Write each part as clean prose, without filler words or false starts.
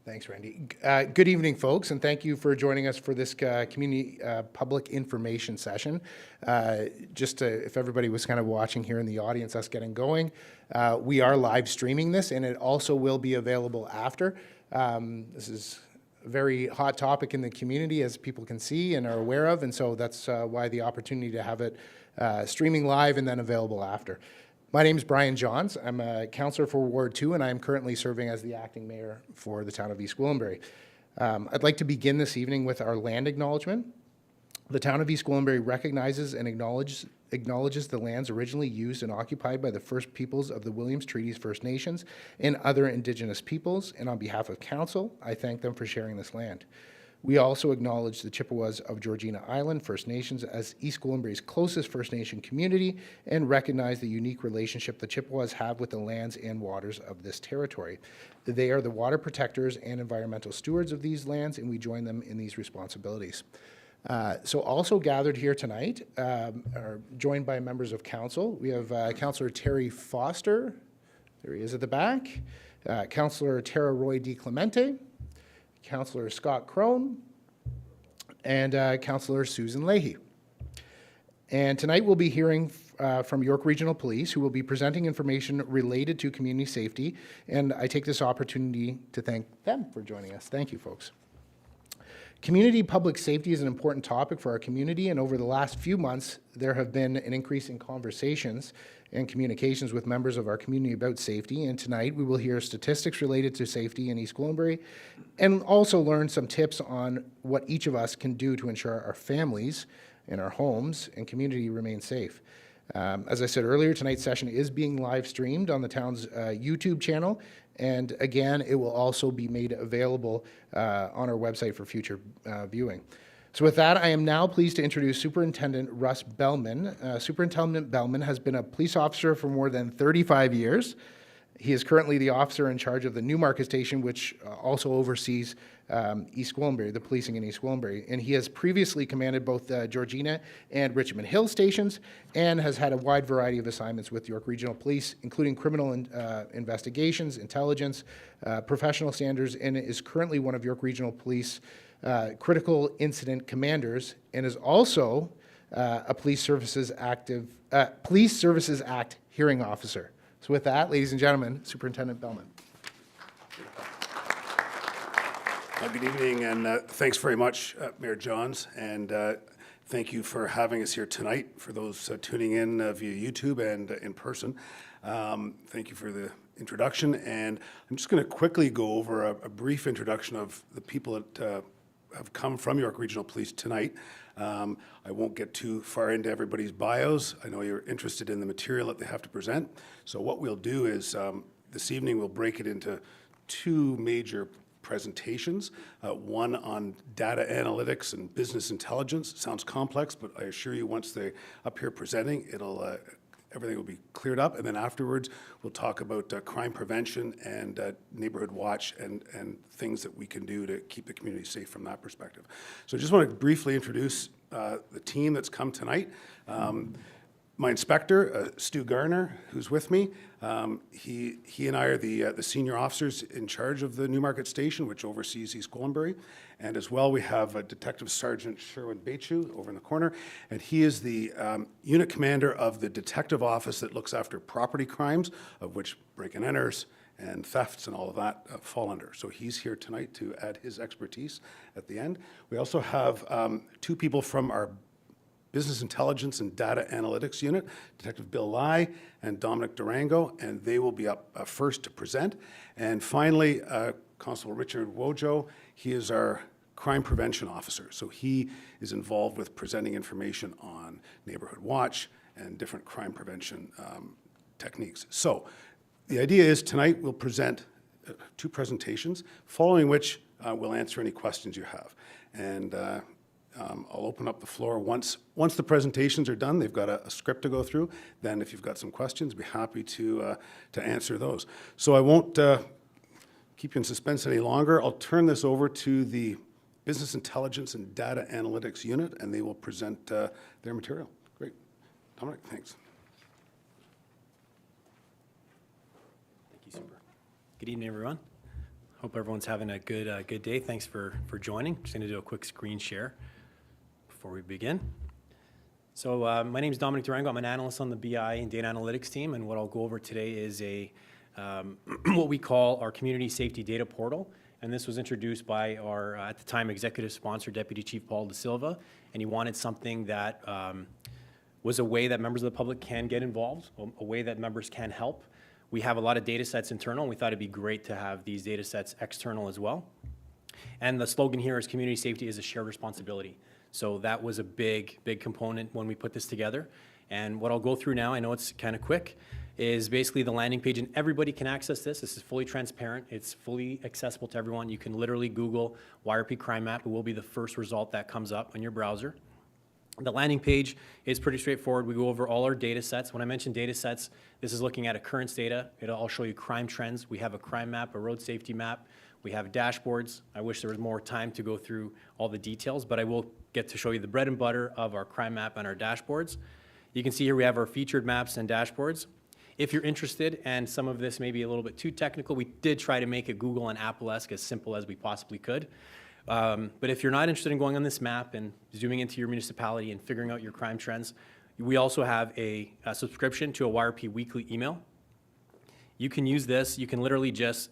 Thanks, Randy. Good evening, folks, and thank you for joining us for this community public information session. If everybody was kind of watching here in the audience, us getting going, we are live streaming this, and it also will be available after. This is a very hot topic in the community, as people can see and are aware of, and so that's why the opportunity to have it streaming live and then available after. My name is Brian Johns. I'm a councillor for Ward 2, and I'm currently serving as the acting mayor for the town of East Gwillimbury. I'd like to begin this evening with our land acknowledgement. The town of East Gwillimbury recognizes and acknowledges the lands originally used and occupied by the first peoples of the Williams Treaties First Nations and other Indigenous peoples, and on behalf of council, I thank them for sharing this land. We also acknowledge the Chippewas of Georgina Island First Nations as East Gwillimbury's closest First Nation community and recognize the unique relationship the Chippewas have with the lands and waters of this territory. They are the water protectors and environmental stewards of these lands, and we join them in these responsibilities. So also gathered here tonight are joined by members of council. We have Councillor Terry Foster, there he is at the back, Councillor Tara Roy DiClemente, Councillor Scott Crone, and Councillor Susan Leahy. And tonight we'll be hearing from York Regional Police, who will be presenting information related to community safety, and I take this opportunity to thank them for joining us. Thank you, folks. Community public safety is an important topic for our community, and over the last few months, there have been an increase in conversations and communications with members of our community about safety, and tonight we will hear statistics related to safety in East Gwillimbury and also learn some tips on what each of us can do to ensure our families and our homes and community remain safe. As I said earlier, tonight's session is being live streamed on the town's YouTube channel, and again, it will also be made available on our website for future viewing. So with that, I am now pleased to introduce Superintendent Russ Bellman. Superintendent Bellman has been a police officer for more than 35 years. He is currently the officer in charge of the Newmarket Station, which also oversees East Gwillimbury, the policing in East Gwillimbury. And he has previously commanded both Georgina and Richmond Hill stations and has had a wide variety of assignments with York Regional Police, including criminal investigations, intelligence, professional standards, and is currently one of York Regional Police critical incident commanders, and is also a Police Services Act hearing officer. So with that, ladies and gentlemen, Superintendent Bellman. Good evening, and thanks very much, Mayor Johns, and thank you for having us here tonight. For those tuning in via YouTube and in person, thank you for the introduction, and I'm just going to quickly go over a brief introduction of the people that have come from York Regional Police tonight. I won't get too far into everybody's bios. I know you're interested in the material that they have to present. So what we'll do is this evening we'll break it into two major presentations. One on data analytics and business intelligence. Sounds complex, but I assure you once they're up here presenting, everything will be cleared up, and then afterwards we'll talk about crime prevention and neighborhood watch and things that we can do to keep the community safe from that perspective. So I just want to briefly introduce the team that's come tonight. My inspector, Stu Garner, who's with me, he and I are the senior officers in charge of the Newmarket Station, which oversees East Gwillimbury. And as well, we have Detective Sergeant Sherwin Beichu over in the corner, and he is the unit commander of the detective office that looks after property crimes, of which break-and-enters and thefts and all of that fall under. So he's here tonight to add his expertise at the end. We also have two people from our Business Intelligence and Data Analytics Unit, Detective Bill Lai and Dominic Durango, and they will be up first to present. And finally, Constable Richard Wojo, he is our crime prevention officer. So he is involved with presenting information on neighborhood watch and different crime prevention techniques. So the idea is tonight we'll present two presentations, following which we'll answer any questions you have. And I'll open up the floor once the presentations are done. They've got a script to go through. Then if you've got some questions, be happy to answer those. So I won't keep you in suspense any longer. I'll turn this over to the Business Intelligence and Data Analytics Unit, and they will present their material. Great. Dominic, thanks. Thank you, Super. Good evening, everyone. Hope everyone's having a good day. Thanks for joining. Just going to do a quick screen share before we begin. So my name is Dominic Durango. I'm an analyst on the BI and data analytics team, and what I'll go over today is what we call our community safety data portal. And this was introduced by our, at the time, executive sponsor, Deputy Chief Paul De Silva, and he wanted something that was a way that members of the public can get involved, a way that members can help. We have a lot of data sets internal, and we thought it'd be great to have these data sets external as well. And the slogan here is community safety is a shared responsibility. So that was a big component when we put this together. And what I'll go through now, I know it's kind of quick, is basically the landing page, and everybody can access this. This is fully transparent. It's fully accessible to everyone. You can literally Google YRP Crime Map. It will be the first result that comes up on your browser. The landing page is pretty straightforward. We go over all our data sets. When I mention data sets, this is looking at occurrence data. I'll show you crime trends. We have a crime map, a road safety map. We have dashboards. I wish there was more time to go through all the details, but I will get to show you the bread and butter of our crime map and our dashboards. You can see here we have our featured maps and dashboards. If you're interested, and some of this may be a little bit too technical, we did try to make it Google and Apple-esque as simple as we possibly could. But if you're not interested in going on this map and zooming into your municipality and figuring out your crime trends, we also have a subscription to a YRP weekly email. You can use this. You can literally just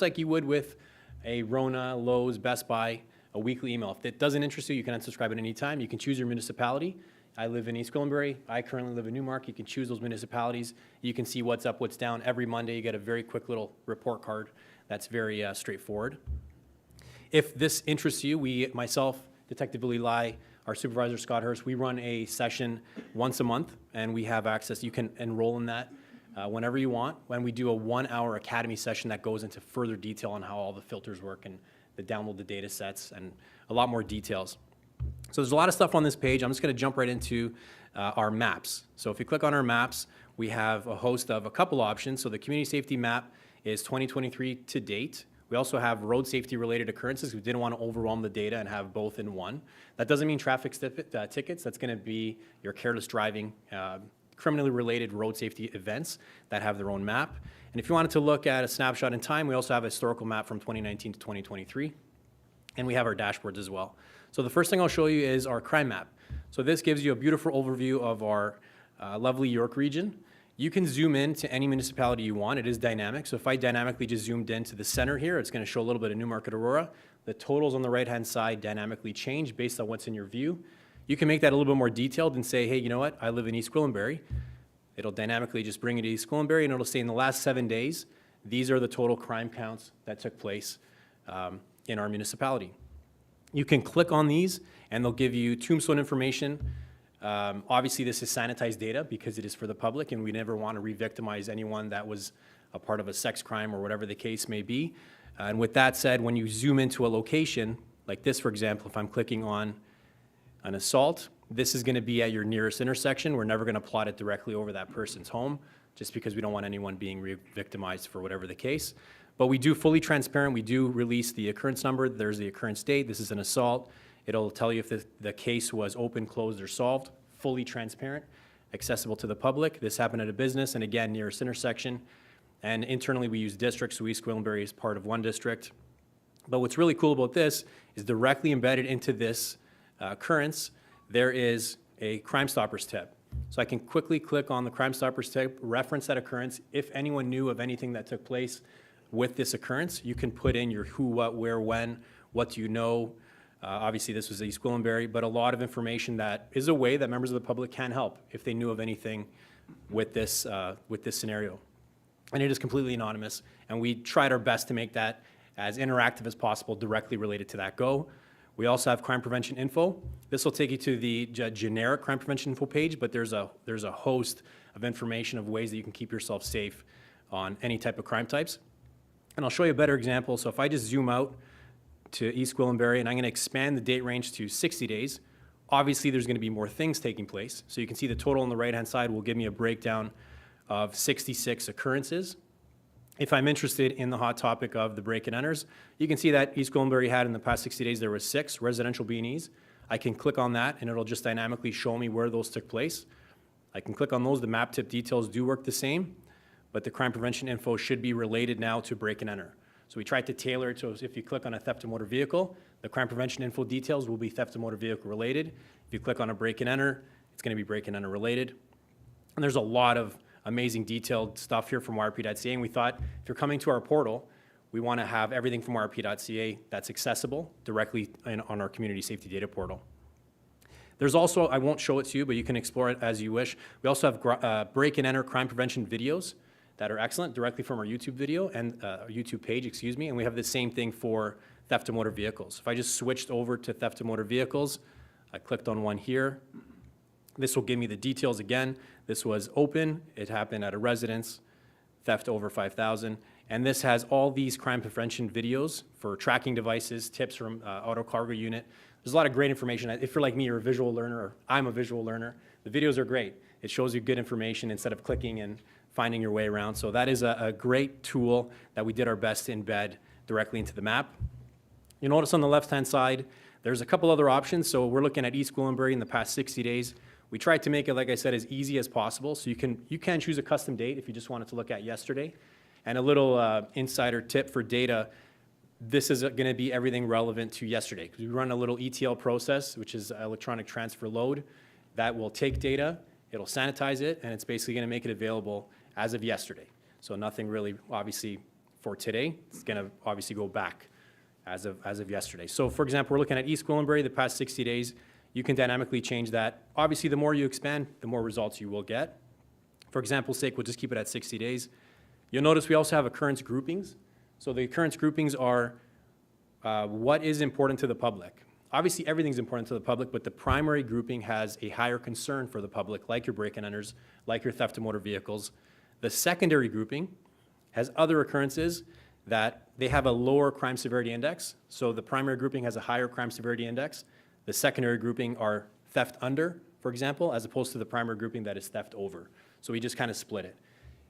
like you would with a Rona, Lowe's, Best Buy, a weekly email. If it doesn't interest you, you can unsubscribe at any time. You can choose your municipality. I live in East Gwillimbury. I currently live in Newmark. You can choose those municipalities. You can see what's up, what's down. Every Monday, you get a very quick little report card that's very straightforward. If this interests you, myself, Detective Billy Lai, our supervisor Scott Hurst, we run a session once a month, and we have access. You can enroll in that whenever you want. When we do a 1-hour academy session that goes into further detail on how all the filters work and the download the data sets and a lot more details. So there's a lot of stuff on this page. I'm just going to jump right into our maps. So if you click on our maps, we have a host of a couple options. So the community safety map is 2023 to date. We also have road safety related occurrences. We didn't want to overwhelm the data and have both in one. That doesn't mean traffic tickets. That's going to be your careless driving, criminally related road safety events that have their own map. And if you wanted to look at a snapshot in time, we also have a historical map from 2019 to 2023. And we have our dashboards as well. So the first thing I'll show you is our crime map. So this gives you a beautiful overview of our lovely York region. You can zoom in to any municipality you want. It is dynamic. So if I dynamically just zoomed into the center here, it's going to show a little bit of Newmarket Aurora. The totals on the right-hand side dynamically change based on what's in your view. You can make that a little bit more detailed and say, hey, you know what? I live in East Gwillimbury. It'll dynamically just bring you to East Gwillimbury, and it'll say in the last 7 days, these are the total crime counts that took place in our municipality. You can click on these, and they'll give you tombstone information. Obviously, this is sanitized data because it is for the public, and we never want to re-victimize anyone that was a part of a sex crime or whatever the case may be. And with that said, when you zoom into a location, like this, for example, if I'm clicking on an assault, this is going to be at your nearest intersection. We're never going to plot it directly over that person's home, just because we don't want anyone being re-victimized for whatever the case. But we do fully transparent. We do release the occurrence number. There's the occurrence date. This is an assault. It'll tell you if the case was open, closed, or solved. Fully transparent, accessible to the public. This happened at a business, and again, nearest intersection. And internally, we use districts, so East Gwillimbury is part of one district. But what's really cool about this is directly embedded into this occurrence, there is a Crime Stoppers tab. So I can quickly click on the Crime Stoppers tab, reference that occurrence. If anyone knew of anything that took place with this occurrence, you can put in your who, what, where, when, what do you know. Obviously, this was East Gwillimbury, but a lot of information that is a way that members of the public can help if they knew of anything with this scenario. And it is completely anonymous, and we tried our best to make that as interactive as possible, directly related to that go. We also have crime prevention info. This will take you to the generic crime prevention info page, but there's a host of information of ways that you can keep yourself safe on any type of crime types. And I'll show you a better example. So if I just zoom out to East Gwillimbury, and I'm going to expand the date range to 60 days. Obviously, there's going to be more things taking place. So you can see the total on the right-hand side will give me a breakdown of 66 occurrences. If I'm interested in the hot topic of the break and enters, you can see that East Gwillimbury had in the past 60 days, there was 6 residential B&Es. I can click on that, and it'll just dynamically show me where those took place. I can click on those. The map tip details do work the same, but the crime prevention info should be related now to break and enter. So we tried to tailor it so if you click on a theft of motor vehicle, the crime prevention info details will be theft of motor vehicle related. If you click on a break and enter, it's going to be break and enter related. And there's a lot of amazing detailed stuff here from yrp.ca, and we thought if you're coming to our portal, we want to have everything from yrp.ca that's accessible directly on our community safety data portal. There's also, I won't show it to you, but you can explore it as you wish. We also have break and enter crime prevention videos that are excellent directly from our YouTube video and our YouTube page, and we have the same thing for theft of motor vehicles. If I just switched over to theft of motor vehicles, I clicked on one here. This will give me the details again. This was open, it happened at a residence, theft over 5,000. And this has all these crime prevention videos for tracking devices, tips from auto cargo unit. There's a lot of great information. If you're like me, you're a visual learner, or I'm a visual learner, the videos are great. It shows you good information instead of clicking and finding your way around. So that is a great tool that we did our best to embed directly into the map. You'll notice on the left-hand side, there's a couple other options. So we're looking at East Gwillimbury in the past 60 days. We tried to make it, like I said, as easy as possible. So you can choose a custom date if you just wanted to look at yesterday. And a little insider tip for data, this is going to be everything relevant to yesterday. Because we run a little ETL process, which is electronic transfer load, that will take data, it'll sanitize it, and it's basically going to make it available as of yesterday. So nothing really, obviously, for today. It's going to obviously go back as of yesterday. So for example, we're looking at East Gwillimbury the past 60 days. You can dynamically change that. Obviously, the more you expand, the more results you will get. For example's sake, we'll just keep it at 60 days. You'll notice we also have occurrence groupings. So the occurrence groupings are what is important to the public. Obviously, everything's important to the public, but the primary grouping has a higher concern for the public, like your break and enters, like your theft of motor vehicles. The secondary grouping has other occurrences that they have a lower crime severity index. So the primary grouping has a higher crime severity index. The secondary grouping are theft under, for example, as opposed to the primary grouping that is theft over. So we just kind of split it.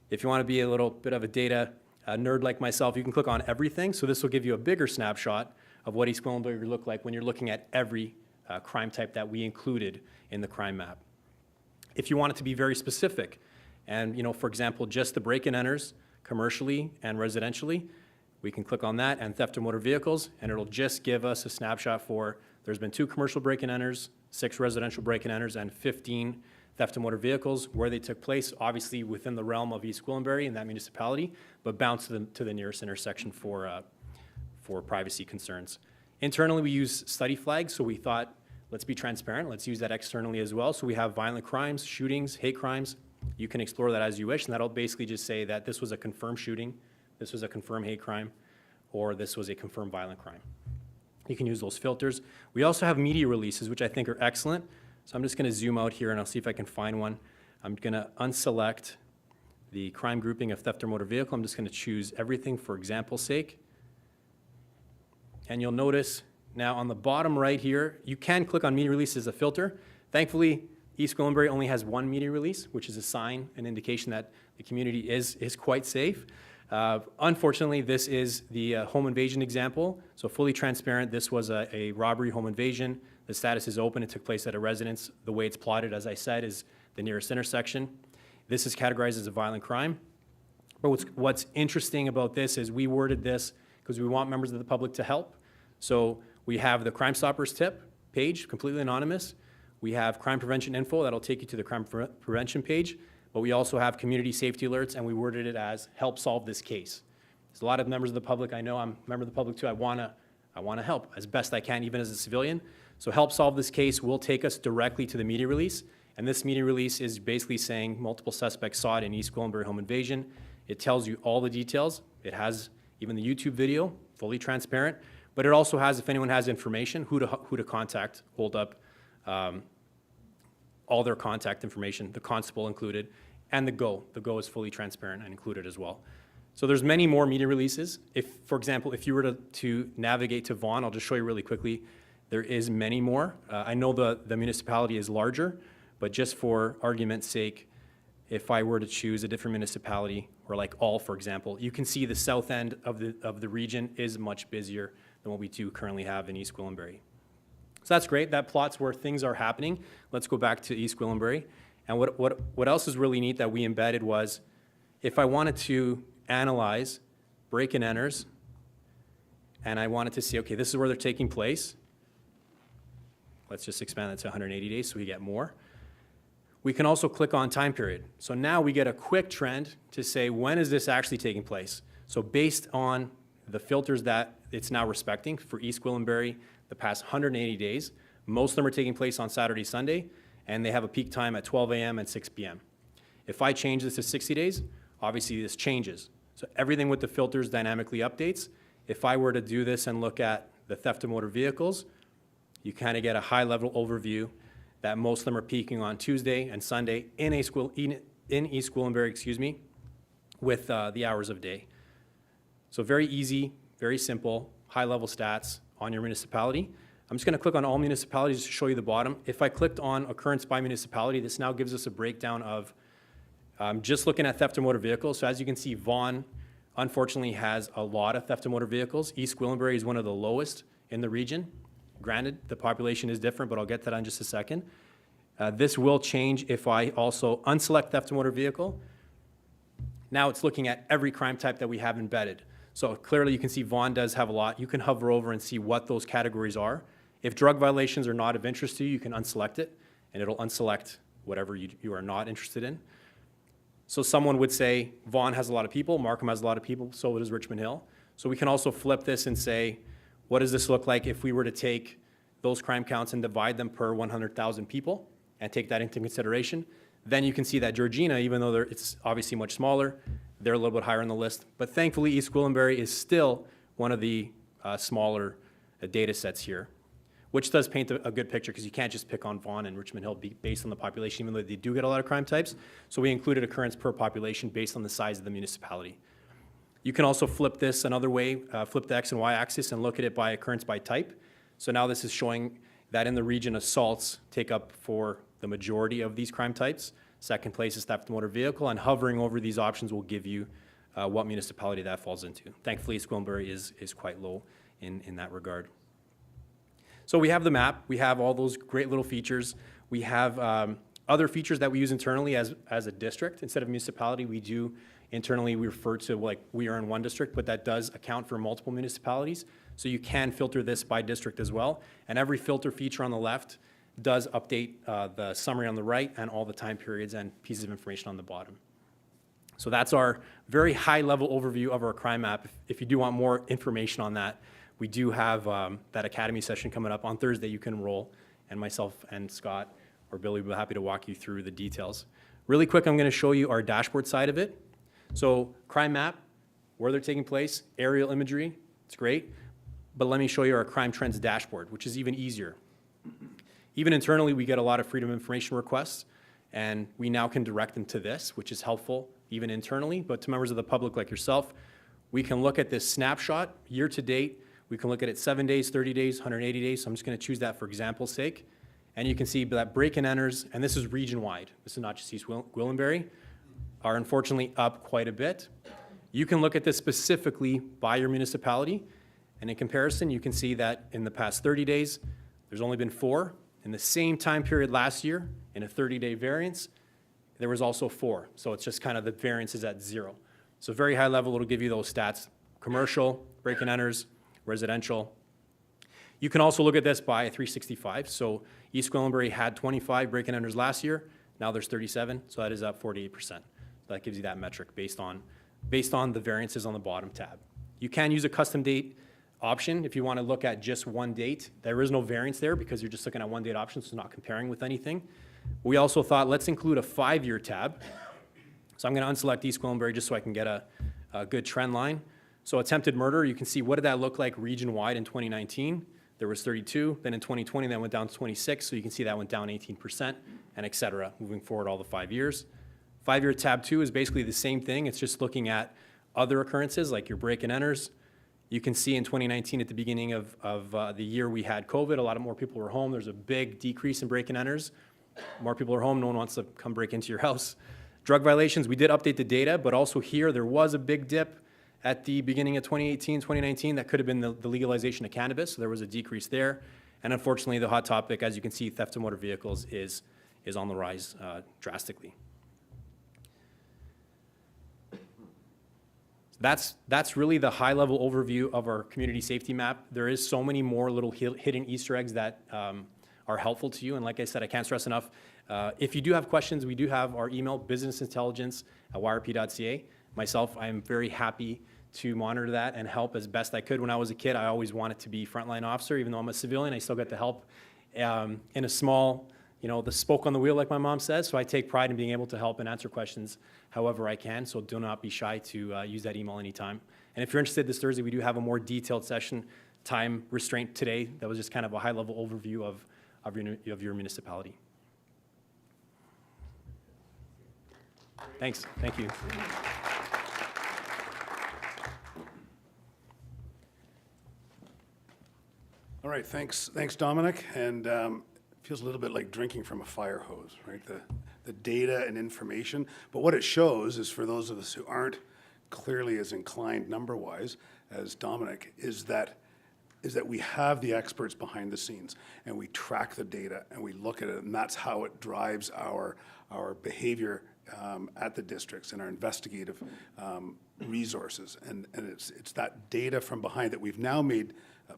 If you want to be a little bit of a data nerd like myself, you can click on everything. So this will give you a bigger snapshot of what East Gwillimbury would look like when you're looking at every crime type that we included in the crime map. If you want it to be very specific, and for example, just the break and enters commercially and residentially, we can click on that and theft of motor vehicles, and it'll just give us a snapshot for there's been 2 commercial break and enters, 6 residential break and enters, and 15 theft of motor vehicles, where they took place, obviously within the realm of East Gwillimbury in that municipality, but bounced to the nearest intersection for privacy concerns. Internally, we use study flags, so we thought, let's be transparent, let's use that externally as well. So we have violent crimes, shootings, hate crimes. You can explore that as you wish, and that'll basically just say that this was a confirmed shooting, this was a confirmed hate crime, or this was a confirmed violent crime. You can use those filters. We also have media releases, which I think are excellent. So I'm just going to zoom out here and I'll see if I can find one. I'm going to unselect the crime grouping of theft or motor vehicle. I'm just going to choose everything for example's sake. And you'll notice now on the bottom right here, you can click on media release as a filter. Thankfully, East Gwillimbury only has one media release, which is a sign, an indication that the community is quite safe. Unfortunately, this is the home invasion example. So fully transparent, this was a robbery home invasion. The status is open. It took place at a residence. The way it's plotted, as I said, is the nearest intersection. This is categorized as a violent crime. But what's interesting about this is we worded this because we want members of the public to help. So we have the Crime Stoppers tip page, completely anonymous. We have crime prevention info that'll take you to the crime prevention page. But we also have community safety alerts, and we worded it as help solve this case. There's a lot of members of the public. I know I'm a member of the public too. I want to help as best I can, even as a civilian. So help solve this case will take us directly to the media release. And this media release is basically saying multiple suspects saw it in East Gwillimbury home invasion. It tells you all the details. It has even the YouTube video, fully transparent. But it also has, if anyone has information, who to contact, hold up all their contact information, the constable included, and the GO. The GO is fully transparent and included as well. So there's many more media releases. If, for example, if you were to navigate to Vaughan, I'll just show you really quickly, there is many more. I know the municipality is larger, but just for argument's sake, if I were to choose a different municipality, or like All, for example, you can see the south end of the region is much busier than what we do currently have in East Gwillimbury. So that's great. That plots where things are happening. Let's go back to East Gwillimbury. And what else is really neat that we embedded was, if I wanted to analyze break and enters and I wanted to see, okay, this is where they're taking place. Let's just expand that to 180 days so we get more. We can also click on time period. So now we get a quick trend to say, when is this actually taking place? So based on the filters that it's now respecting for East Gwillimbury, the past 180 days, most of them are taking place on Saturday, Sunday, and they have a peak time at 12 a.m. and 6 p.m. If I change this to 60 days, obviously this changes. So everything with the filters dynamically updates. If I were to do this and look at the theft of motor vehicles, you kind of get a high-level overview that most of them are peaking on Tuesday and Sunday in East Gwillimbury, with the hours of day. So very easy, very simple, high-level stats on your municipality. I'm just going to click on all municipalities to show you the bottom. If I clicked on occurrence by municipality, this now gives us a breakdown of just looking at theft of motor vehicles. So as you can see, Vaughan, unfortunately, has a lot of theft of motor vehicles. East Gwillimbury is one of the lowest in the region. Granted, the population is different, but I'll get to that in just a second. This will change if I also unselect theft of motor vehicle. Now it's looking at every crime type that we have embedded. So clearly you can see Vaughan does have a lot. You can hover over and see what those categories are. If drug violations are not of interest to you, you can unselect it, and it'll unselect whatever you are not interested in. So someone would say, Vaughan has a lot of people, Markham has a lot of people, so does Richmond Hill. So we can also flip this and say, what does this look like if we were to take those crime counts and divide them per 100,000 people and take that into consideration? Then you can see that Georgina, even though it's obviously much smaller, they're a little bit higher on the list. But thankfully, East Gwillimbury is still one of the smaller data sets here, which does paint a good picture because you can't just pick on Vaughan and Richmond Hill based on the population, even though they do get a lot of crime types. So we included occurrence per population based on the size of the municipality. You can also flip this another way, flip the X and Y axis and look at it by occurrence by type. So now this is showing that in the region, assaults take up for the majority of these crime types. Second place is theft of motor vehicle, and hovering over these options will give you what municipality that falls into. Thankfully, East Gwillimbury is quite low in that regard. So we have the map. We have all those great little features. We have other features that we use internally as a district. Instead of municipality, internally we refer to like we are in one district, but that does account for multiple municipalities. So you can filter this by district as well. And every filter feature on the left does update the summary on the right and all the time periods and pieces of information on the bottom. So that's our very high-level overview of our crime map. If you do want more information on that, we do have that academy session coming up on Thursday. You can enroll, and myself and Scott or Billy will be happy to walk you through the details. Really quick, I'm going to show you our dashboard side of it. So crime map, where they're taking place, aerial imagery, it's great. But let me show you our crime trends dashboard, which is even easier. Even internally, we get a lot of freedom of information requests, and we now can direct them to this, which is helpful even internally. But to members of the public like yourself, we can look at this snapshot year to date. We can look at it 7 days, 30 days, 180 days. So I'm just going to choose that for example's sake. And you can see that break-in enters, and this is region-wide. This is not just East Gwillimbury, are unfortunately up quite a bit. You can look at this specifically by your municipality, and in comparison, you can see that in the past 30 days, there's only been 4. In the same time period last year, in a 30-day variance, there was also 4. So it's just kind of the variance is at 0. So very high level, it'll give you those stats. Commercial, break-in enters, residential. You can also look at this by 365. So East Gwillimbury had 25 break-in enters last year. Now there's 37, so that is up 48%. That gives you that metric based on the variances on the bottom tab. You can use a custom date option if you want to look at just one date. There is no variance there because you're just looking at one date option, so it's not comparing with anything. We also thought let's include a 5-year tab. So I'm going to unselect East Gwillimbury just so I can get a good trend line. So attempted murder, you can see what did that look like region-wide in 2019. There was 32. Then in 2020, that went down to 26. So you can see that went down 18%, and et cetera, moving forward all the 5 years. 5-year tab 2 is basically the same thing. It's just looking at other occurrences like your break and enters. You can see in 2019 at the beginning of the year we had COVID, a lot more people were home. There's a big decrease in break and enters. More people are home. No one wants to come break into your house. Drug violations, we did update the data, but also here there was a big dip at the beginning of 2018, 2019. That could have been the legalization of cannabis. So there was a decrease there. And unfortunately, the hot topic, as you can see, theft of motor vehicles is on the rise drastically. That's really the high-level overview of our community safety map. There is so many more little hidden Easter eggs that are helpful to you. And like I said, I can't stress enough, if you do have questions, we do have our email, businessintelligence@yrp.ca. Myself, I am very happy to monitor that and help as best I could. When I was a kid, I always wanted to be frontline officer. Even though I'm a civilian, I still get to help in a small, the spoke on the wheel, like my mom says. So I take pride in being able to help and answer questions however I can. So do not be shy to use that email anytime. And if you're interested, this Thursday, we do have a more detailed session, time restraint today. That was just kind of a high-level overview of your municipality. Thanks. Thank you. All right, thanks, Dominic. And feels a little bit like drinking from a fire hose, right? The data and information. But what it shows is, for those of us who aren't clearly as inclined number-wise as Dominic, is that we have the experts behind the scenes, and we track the data and we look at it, and that's how it drives our behavior at the districts and our investigative resources. And it's that data from behind that we've now made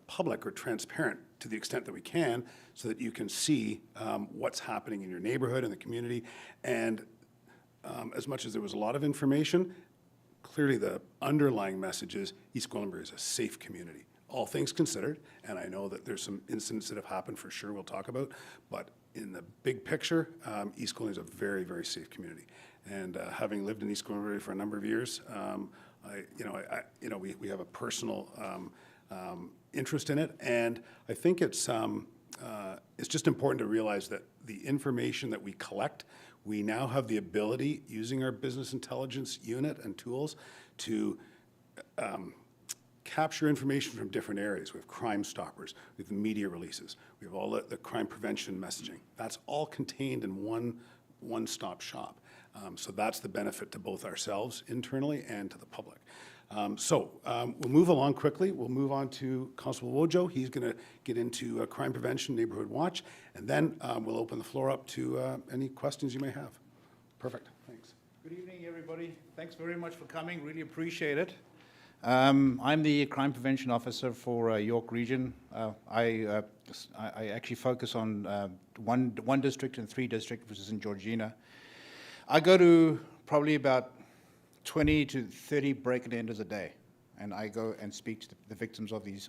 public or transparent to the extent that we can, so that you can see what's happening in your neighborhood and the community. And as much as there was a lot of information, clearly the underlying message is East Gwillimbury is a safe community, all things considered. And I know that there's some incidents that have happened for sure we'll talk about, but in the big picture, East Gwillimbury is a very, very safe community. And having lived in East Gwillimbury for a number of years, we have a personal interest in it, and I think it's just important to realize that the information that we collect, we now have the ability, using our business intelligence unit and tools, to capture information from different areas. We have Crime Stoppers, we have the media releases, we have all the crime prevention messaging. That's all contained in one-stop shop. So that's the benefit to both ourselves internally and to the public. We'll move along quickly. We'll move on to Constable Wojo. He's going to get into crime prevention, neighborhood watch, and then we'll open the floor up to any questions you may have. Perfect. Thanks. Good evening, everybody. Thanks very much for coming. Really appreciate it. I'm the crime prevention officer for York Region. I actually focus on one district and 3 districts, which is in Georgina. I go to probably about 20 to 30 break-and-enters a day, and I go and speak to the victims of these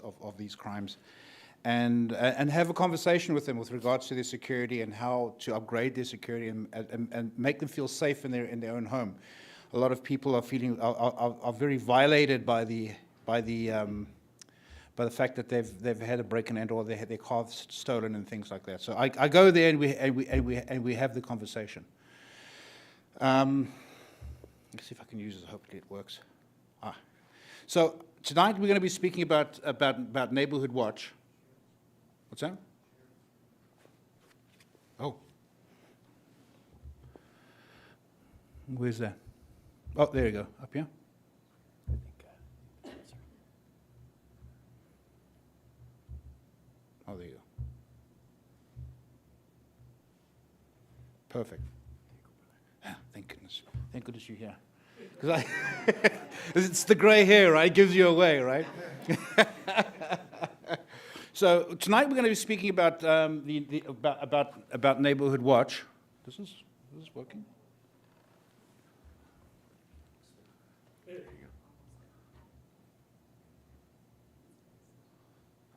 crimes, and have a conversation with them with regards to their security and how to upgrade their security and make them feel safe in their own home. A lot of people are very violated by the fact that they've had a break-and-enter or they had their car stolen and things like that. So I go there and we have the conversation. Let's see if I can use it. Hopefully it works. So tonight we're going to be speaking about Neighborhood Watch. What's that? Oh. Where's that? Oh, there you go. Up here? Oh, there you go. Perfect. Thank goodness. Thank goodness you're here. Because it's the gray hair, right? It gives you away, right? So tonight we're going to be speaking about about Neighborhood Watch. This is working. There you go.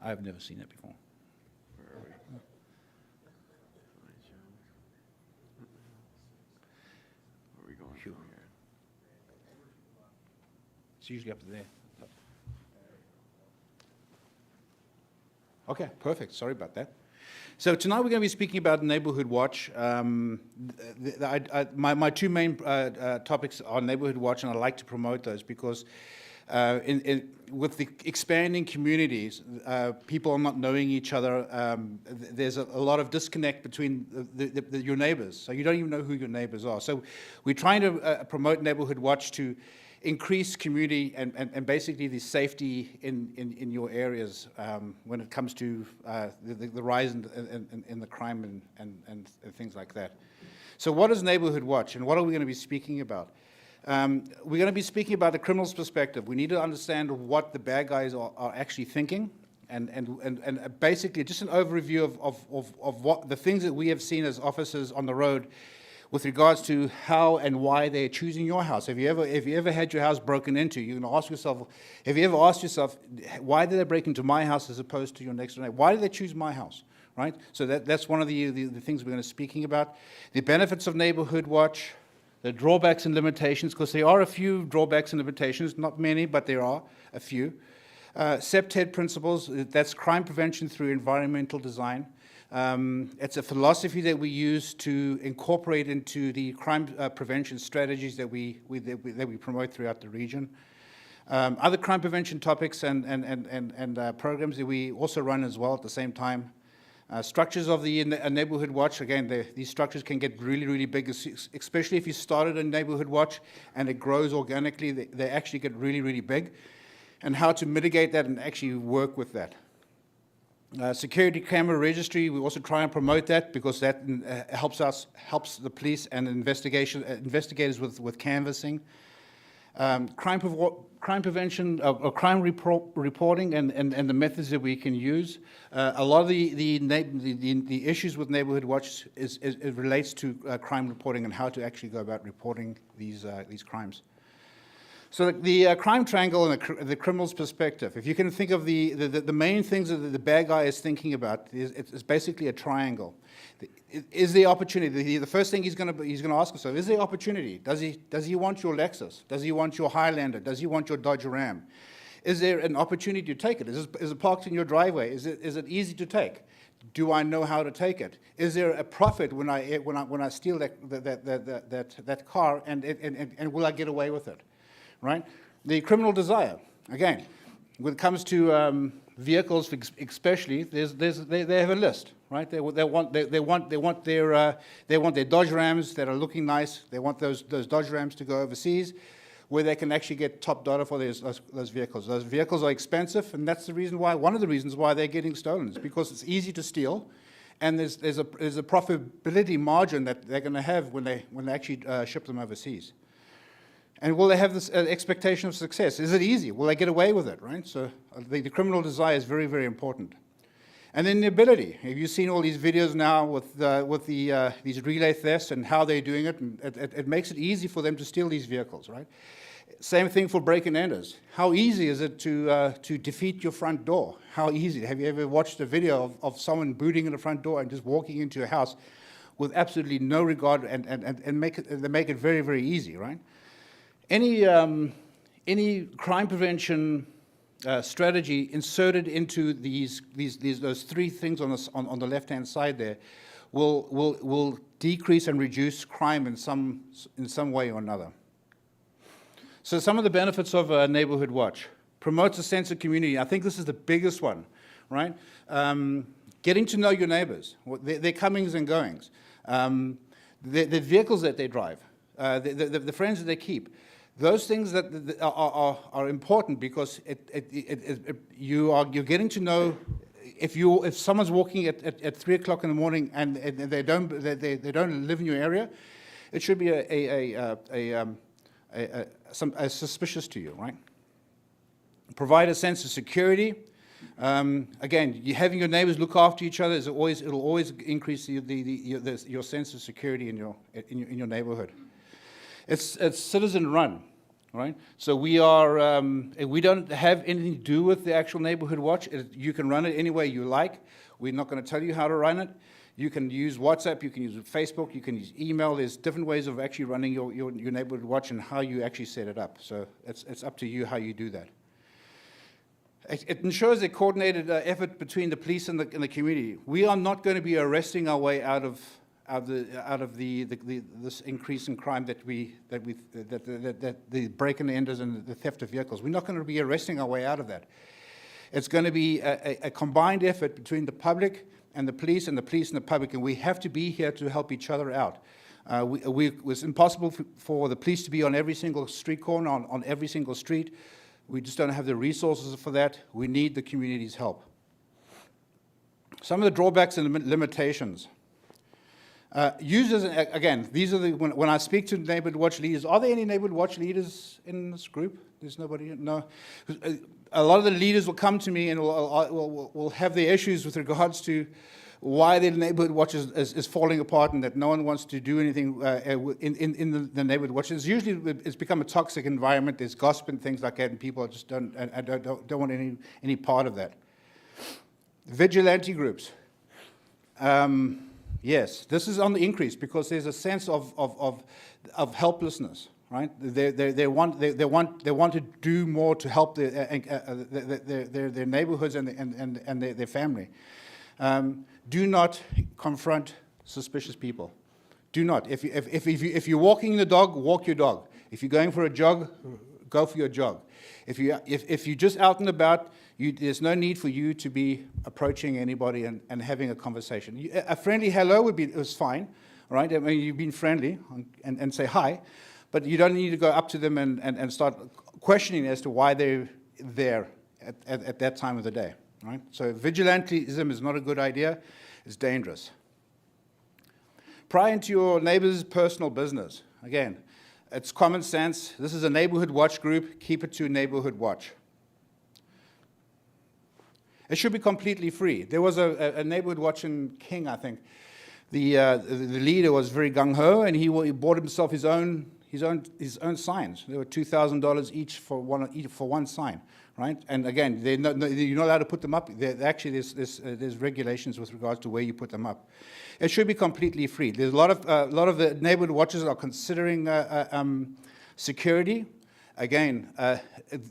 I've never seen it before. It's usually up to there. Okay, perfect. Sorry about that. So tonight we're going to be speaking about Neighborhood Watch. My 2 main topics are Neighborhood Watch, and I like to promote those because with the expanding communities, people are not knowing each other. There's a lot of disconnect between your neighbors, so you don't even know who your neighbors are. So we're trying to promote Neighborhood Watch to increase community and basically the safety in your areas when it comes to the rise in the crime and things like that. So what is Neighborhood Watch, and what are we going to be speaking about? We're going to be speaking about the criminal's perspective. We need to understand what the bad guys are actually thinking, and basically just an overview of what the things that we have seen as officers on the road with regards to how and why they're choosing your house. Have you ever had your house broken into? You can ask yourself, have you ever asked yourself, why did they break into my house as opposed to your next door neighbor? Why did they choose my house? Right? So that's one of the things we're going to be speaking about. The benefits of Neighborhood Watch, the drawbacks and limitations, because there are a few drawbacks and limitations, not many, but there are a few. SEPTED principles, that's crime prevention through environmental design. It's a philosophy that we use to incorporate into the crime prevention strategies that we promote throughout the region. Other crime prevention topics and programs that we also run as well at the same time. Structures of the Neighborhood Watch, again, these structures can get really, really big, especially if you started a Neighborhood Watch and it grows organically, they actually get really, really big. And how to mitigate that and actually work with that. Security camera registry, we also try and promote that because that helps the police and investigators with canvassing. Crime prevention, or crime reporting and the methods that we can use. A lot of the issues with Neighborhood Watch it relates to crime reporting and how to actually go about reporting these crimes. So the crime triangle and the criminal's perspective, if you can think of the main things that the bad guy is thinking about, it's basically a triangle. Is there opportunity? The first thing he's going to ask himself, is there opportunity? Does he want your Lexus? Does he want your Highlander? Does he want your Dodge Ram? Is there an opportunity to take it? Is it parked in your driveway? Is it easy to take? Do I know how to take it? Is there a profit when I steal that car, and will I get away with it? Right? The criminal desire, again, when it comes to vehicles especially, they have a list, right? They want their Dodge Rams that are looking nice. They want those Dodge Rams to go overseas where they can actually get top dollar for those vehicles. Those vehicles are expensive, and that's the reason why, one of the reasons why they're getting stolen is because it's easy to steal, and there's a profitability margin that they're going to have when they actually ship them overseas. And will they have this expectation of success? Is it easy? Will they get away with it, right? So the criminal desire is very, very important. And then the ability. Have you seen all these videos now with these relay thefts and how they're doing it? And it makes it easy for them to steal these vehicles, right? Same thing for break-and-enters. How easy is it to defeat your front door? How easy? Have you ever watched a video of someone booting in the front door and just walking into a house with absolutely no regard and make it very, very easy, right? Any crime prevention strategy inserted into those three things on the left-hand side there will decrease and reduce crime in some way or another. So some of the benefits of a Neighborhood Watch: promotes a sense of community. I think this is the biggest one, right? Getting to know your neighbors, their comings and goings, the vehicles that they drive, the friends that they keep. Those things that are important because you're getting to know if someone's walking at 3 o'clock in the morning and they don't live in your area, it should be suspicious to you, right? Provide a sense of security. Again, having your neighbors look after each other it'll always increase your sense of security in your neighborhood. It's citizen run, right? So we don't have anything to do with the actual Neighborhood Watch. You can run it any way you like. We're not going to tell you how to run it. You can use WhatsApp, you can use Facebook, you can use email. There's different ways of actually running your Neighborhood Watch and how you actually set it up. So it's up to you how you do that. It ensures a coordinated effort between the police and the community. We are not going to be arresting our way out of this increase in crime that the break-and-enters and the theft of vehicles. We're not going to be arresting our way out of that. It's going to be a combined effort between the public and the police and the public, and we have to be here to help each other out. It's impossible for the police to be on every single street corner, on every single street. We just don't have the resources for that. We need the community's help. Some of the drawbacks and limitations. Users, again, these are when I speak to neighborhood watch leaders, are there any neighborhood watch leaders in this group? There's nobody, no. A lot of the leaders will come to me and will have their issues with regards to why their neighborhood watch is falling apart and that no one wants to do anything in the neighborhood watch. It's become a toxic environment. There's gossip and things like that, and people just don't want any part of that. Vigilante groups. Yes, this is on the increase because there's a sense of helplessness, right? They want to do more to help their neighborhoods and their family. Do not confront suspicious people. Do not. If you're walking the dog, walk your dog. If you're going for a jog, go for your jog. If you're just out and about, there's no need for you to be approaching anybody and having a conversation. A friendly hello is fine, right? I mean, you've been friendly and say hi, but you don't need to go up to them and start questioning as to why they're there at that time of the day, right? So vigilantism is not a good idea. It's dangerous. Pry into your neighbor's personal business. Again, it's common sense. This is a neighborhood watch group. Keep it to neighborhood watch. It should be completely free. There was a neighborhood watch in King, I think. The leader was very gung-ho, and he bought himself his own signs. They were $2,000 each for one sign, right? And again, you're not allowed to put them up. Actually, there's regulations with regards to where you put them up. It should be completely free. There's a lot of the neighborhood watches are considering security. Again,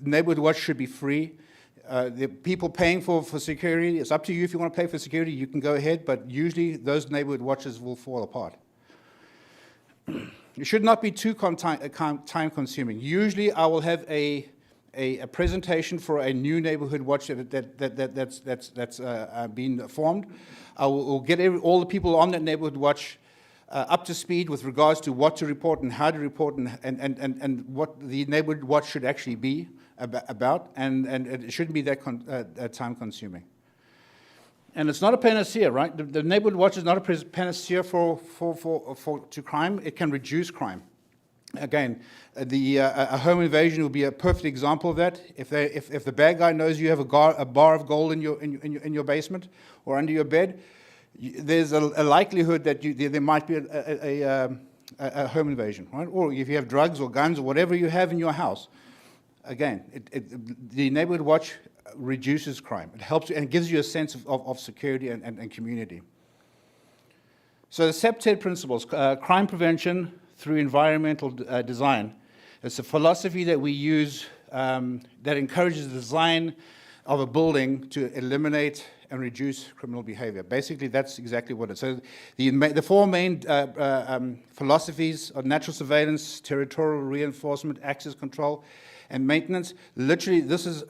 neighborhood watch should be free. The people paying for security, it's up to you if you want to pay for security, you can go ahead, but usually those neighborhood watches will fall apart. It should not be too time-consuming. Usually I will have a presentation for a new neighborhood watch that's been formed. I will get all the people on that neighborhood watch up to speed with regards to what to report and how to report and what the neighborhood watch should actually be about, and it shouldn't be that time-consuming. And it's not a panacea, right? The neighborhood watch is not a panacea to crime. It can reduce crime. Again, a home invasion will be a perfect example of that. If the bad guy knows you have a bar of gold in your basement or under your bed, there's a likelihood that there might be a home invasion, right? Or if you have drugs or guns or whatever you have in your house. Again, the neighborhood watch reduces crime. It helps you and gives you a sense of security and community. So the SEPTED principles, crime prevention through environmental design. It's a philosophy that we use that encourages the design of a building to eliminate and reduce criminal behavior. Basically, that's exactly what it is. So the four main philosophies are natural surveillance, territorial reinforcement, access control, and maintenance. Literally, this is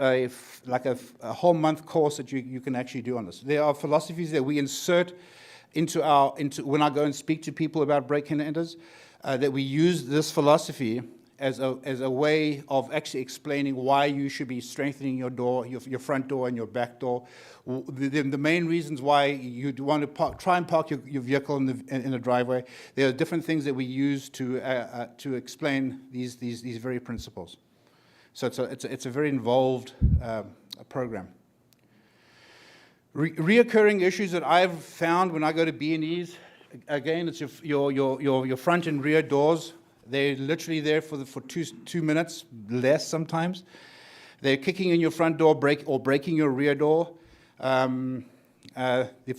like a whole month course that you can actually do on this. There are philosophies that we insert into when I go and speak to people about break-in and enters, that we use this philosophy as a way of actually explaining why you should be strengthening your door, your front door and your back door. The main reasons why you want to try and park your vehicle in the driveway. There are different things that we use to explain these very principles. So it's a very involved program. Reoccurring issues that I've found when I go to B&Es, again, it's your front and rear doors. They're literally there for 2 minutes, less sometimes. They're kicking in your front door, breaking your rear door. The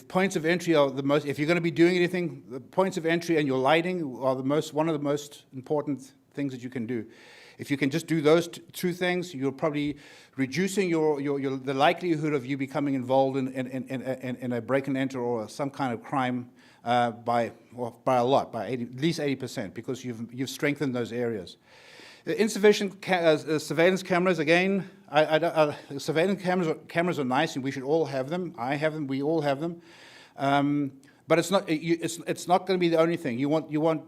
points of entry are the most. If you're going to be doing anything, the points of entry and your lighting are one of the most important things that you can do. If you can just do those two things, you're probably reducing the likelihood of you becoming involved in a break and enter or some kind of crime by a lot, by at least 80%, because you've strengthened those areas. Insufficient surveillance cameras, again, surveillance cameras are nice and we should all have them. I have them, we all have them. But it's not going to be the only thing. You want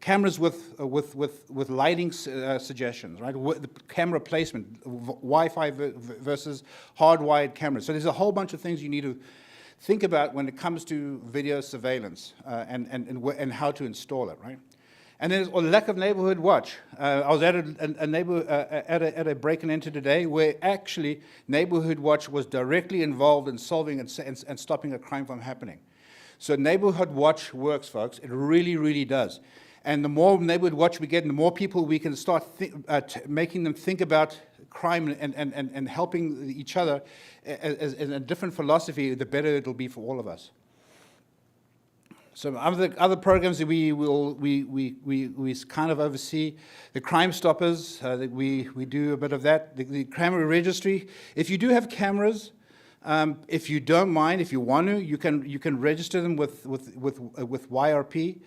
cameras with lighting suggestions, right? The camera placement, Wi-Fi versus hardwired cameras. So there's a whole bunch of things you need to think about when it comes to video surveillance and how to install it, right? And there's a lack of neighborhood watch. I was at a break and enter today where actually neighborhood watch was directly involved in solving and stopping a crime from happening. So neighborhood watch works, folks. It really, really does. And the more neighborhood watch we get, and the more people we can start making them think about crime and helping each other as a different philosophy, the better it'll be for all of us. So other programs that we kind of oversee, the Crime Stoppers, that we do a bit of that. The camera registry. If you do have cameras, if you don't mind, if you want to, you can register them with YRP.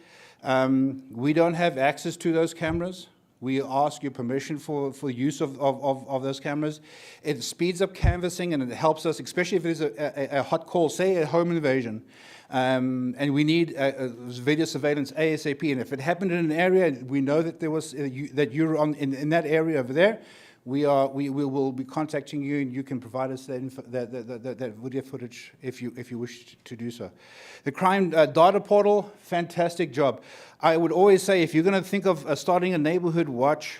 We don't have access to those cameras. We ask your permission for use of those cameras. It speeds up canvassing and it helps us, especially if there's a hot call, say a home invasion, and we need video surveillance ASAP. And if it happened in an area, we know that there was that you're in that area over there. We will be contacting you, and you can provide us that video footage if you wish to do so. The crime data portal, fantastic job. I would always say if you're going to think of starting a neighborhood watch,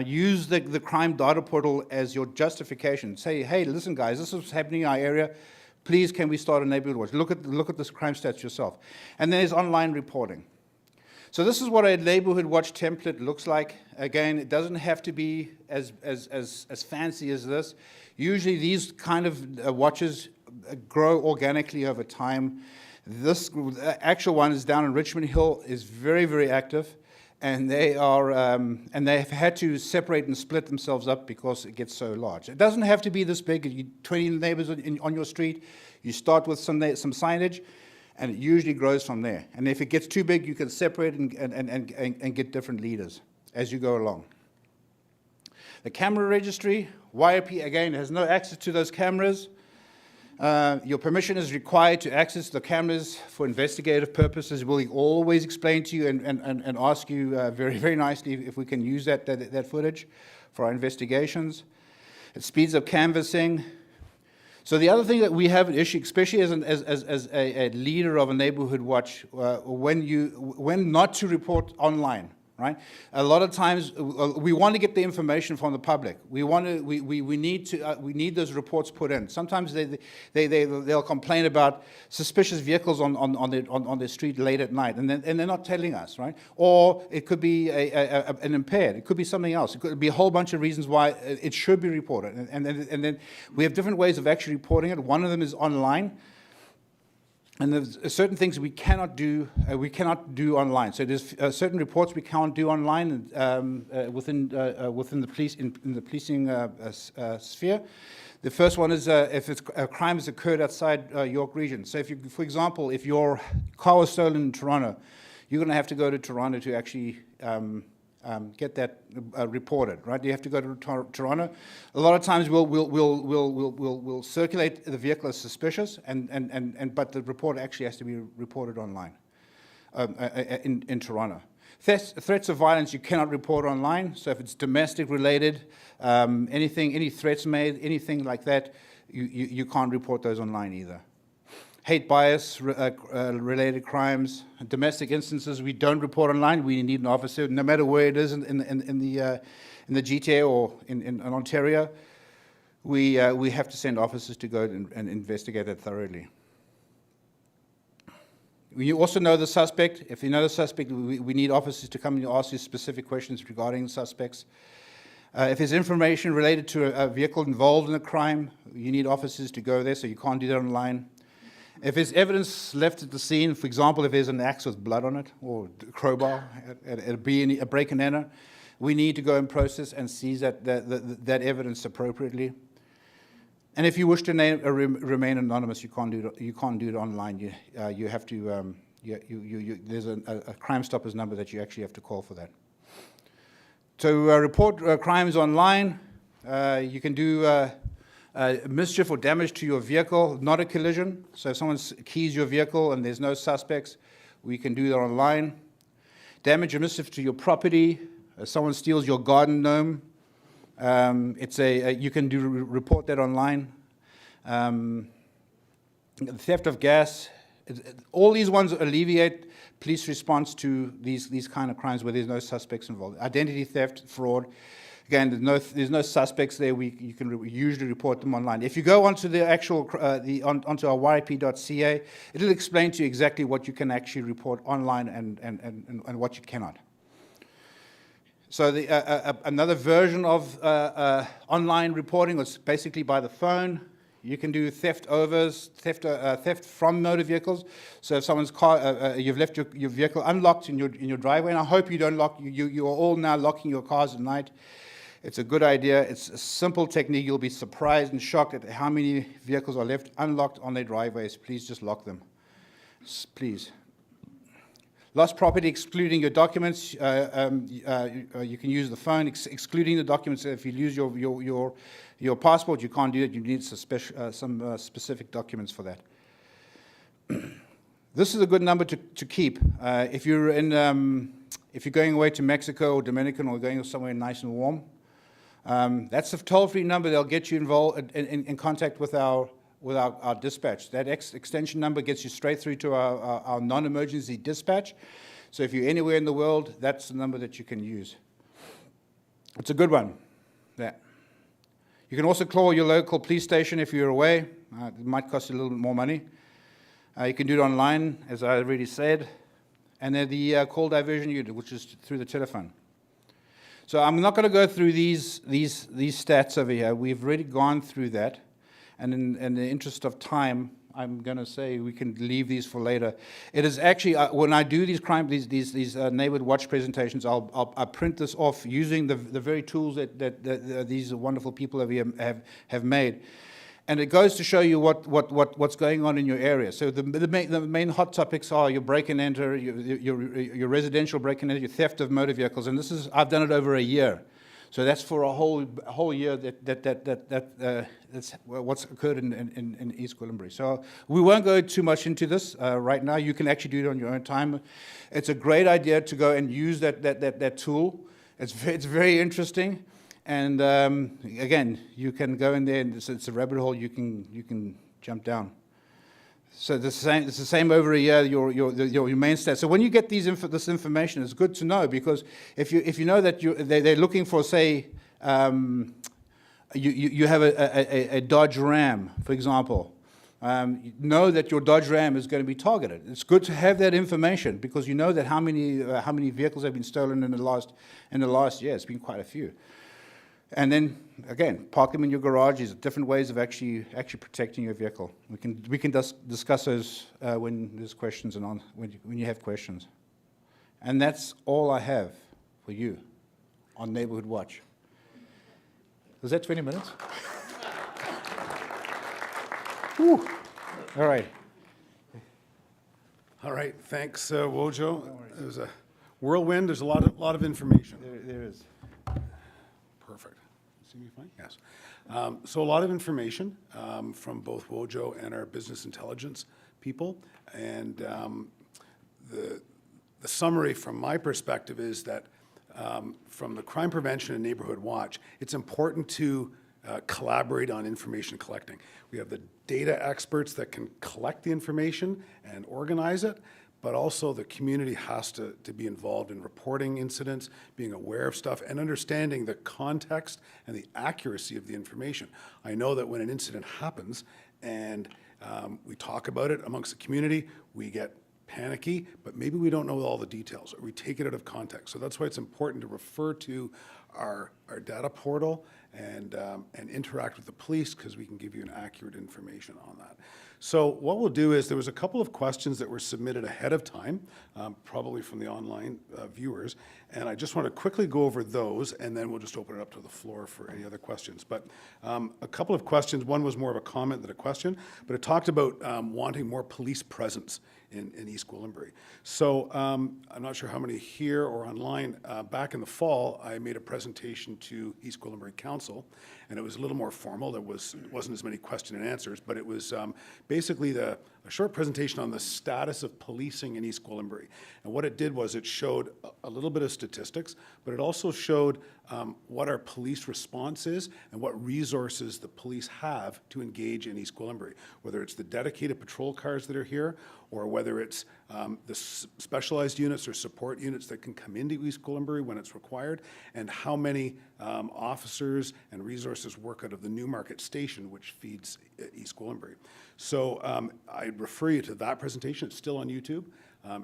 use the crime data portal as your justification. Say, hey, listen, guys, this is happening in our area. Please, can we start a neighborhood watch? Look at this crime stats yourself. And then there's online reporting. So this is what a neighborhood watch template looks like. Again, it doesn't have to be as fancy as this. Usually these kind of watches grow organically over time. This actual one is down in Richmond Hill, is very, very active. And they are, and they have had to separate and split themselves up because it gets so large. It doesn't have to be this big. 20 neighbors on your street. You start with some signage, and it usually grows from there. And if it gets too big, you can separate and get different leaders as you go along. The camera registry, YRP, again, has no access to those cameras. Your permission is required to access the cameras for investigative purposes. We'll always explain to you and ask you very, very nicely if we can use that footage for our investigations. It speeds up canvassing. So the other thing that we have an issue, especially as a leader of a neighborhood watch, when not to report online. Right? A lot of times we want to get the information from the public. We need those reports put in. Sometimes they'll complain about suspicious vehicles on their street late at night, and they're not telling us, right? Or it could be an impaired. It could be something else. It could be a whole bunch of reasons why it should be reported. And then we have different ways of actually reporting it. One of them is online. And there's certain things we cannot do. We cannot do online. So there's certain reports we can't do online within the police in the policing sphere. The first one is if a crime has occurred outside York Region. So if you, for example, if your car was stolen in Toronto, you're going to have to go to Toronto to actually get that reported, right? You have to go to Toronto. A lot of times we'll circulate the vehicle as suspicious, but the report actually has to be reported online in Toronto. Threats of violence you cannot report online. So if it's domestic related, any threats made, anything like that, you can't report those online either. Hate bias related crimes, domestic instances we don't report online. We need an officer, no matter where it is in the GTA or in Ontario. We have to send officers to go and investigate it thoroughly. You also know the suspect. If you know the suspect, we need officers to come and ask you specific questions regarding the suspects. If there's information related to a vehicle involved in a crime, you need officers to go there, so you can't do that online. If there's evidence left at the scene, for example, if there's an axe with blood on it or a crowbar, a break and enter, we need to go and process and seize that evidence appropriately. And if you wish to remain anonymous, you can't do it online. You have to. There's a Crime Stoppers number that you actually have to call for that. To report crimes online, you can do. Mischief or damage to your vehicle, not a collision. So if someone keys your vehicle and there's no suspects, we can do that online. Damage or mischief to your property. If someone steals your garden gnome, you can report that online. the theft of gas. All these ones alleviate police response to these kind of crimes where there's no suspects involved. Identity theft, fraud. Again, there's no suspects there. You can usually report them online. If you go onto the actual onto our yip.ca, it'll explain to you exactly what you can actually report online and what you cannot. So another version of online reporting was basically by the phone. You can do theft from motor vehicles. So if someone's car, you've left your vehicle unlocked in your driveway, and I hope you don't lock. You are all now locking your cars at night. It's a good idea. It's a simple technique. You'll be surprised and shocked at how many vehicles are left unlocked on their driveways. Please just lock them. Please. Lost property, excluding your documents. You can use the phone, excluding the documents. If you lose your passport, you can't do it. You need some specific documents for that. This is a good number to keep. If you're going away to Mexico or Dominican or going somewhere nice and warm, that's a toll-free number. They'll get you involved in contact with our dispatch. That extension number gets you straight through to our non-emergency dispatch. So if you're anywhere in the world, that's the number that you can use. It's a good one. Yeah. You can also call your local police station if you're away. It might cost you a little bit more money. You can do it online, as I already said. And then the call diversion unit, which is through the telephone. So I'm not going to go through these stats over here. We've already gone through that. And in the interest of time, I'm going to say we can leave these for later. It is actually, when I do these neighborhood watch presentations, I'll print this off using the very tools that these wonderful people over here have made. And it goes to show you what's going on in your area. So the main hot topics are your break and enter, your residential break and enter, your theft of motor vehicles. And I've done it over a year. So that's for a whole year that's what's occurred in East Gwillimbury. So we won't go too much into this right now. You can actually do it on your own time. It's a great idea to go and use that tool. It's very interesting. And again, you can go in there, and it's a rabbit hole you can jump down. So it's the same over a year. Your main stats. So when you get this information, it's good to know, because if you know that they're looking for, say, you have a Dodge Ram, for example. Know that your Dodge Ram is going to be targeted. It's good to have that information, because you know that how many vehicles have been stolen in the last year. It's been quite a few. And then, again, park them in your garage. There's different ways of actually protecting your vehicle. We can discuss those when there's questions and when you have questions. And that's all I have for you on Neighborhood Watch. Was that 20 minutes? Whew. All right. All right, thanks, Wojo. It was a whirlwind. There's a lot of information. There is. Perfect. See me fine? Yes. So a lot of information from both Wojo and our business intelligence people. And the summary from my perspective is that from the Crime Prevention and Neighborhood Watch, it's important to collaborate on information collecting. We have the data experts that can collect the information and organize it, but also the community has to be involved in reporting incidents, being aware of stuff, and understanding the context and the accuracy of the information. I know that when an incident happens and we talk about it amongst the community, we get panicky, but maybe we don't know all the details, or we take it out of context. So that's why it's important to refer to our data portal and interact with the police, because we can give you an accurate information on that. So what we'll do is, there was a couple of questions that were submitted ahead of time, probably from the online viewers, and I just want to quickly go over those, and then we'll just open it up to the floor for any other questions. But a couple of questions, one was more of a comment than a question, but it talked about wanting more police presence in East Gwillimbury. So I'm not sure how many here or online. Back in the fall, I made a presentation to East Gwillimbury Council, and it was a little more formal. There wasn't as many question and answers, but it was basically a a short presentation on the status of policing in East Gwillimbury. And what it did was it showed a little bit of statistics, but it also showed what our police response is and what resources the police have to engage in East Gwillimbury, whether it's the dedicated patrol cars that are here or whether it's the specialized units or support units that can come into East Gwillimbury when it's required, and how many officers and resources work out of the Newmarket station, which feeds East Gwillimbury. So I'd refer you to that presentation. It's still on YouTube.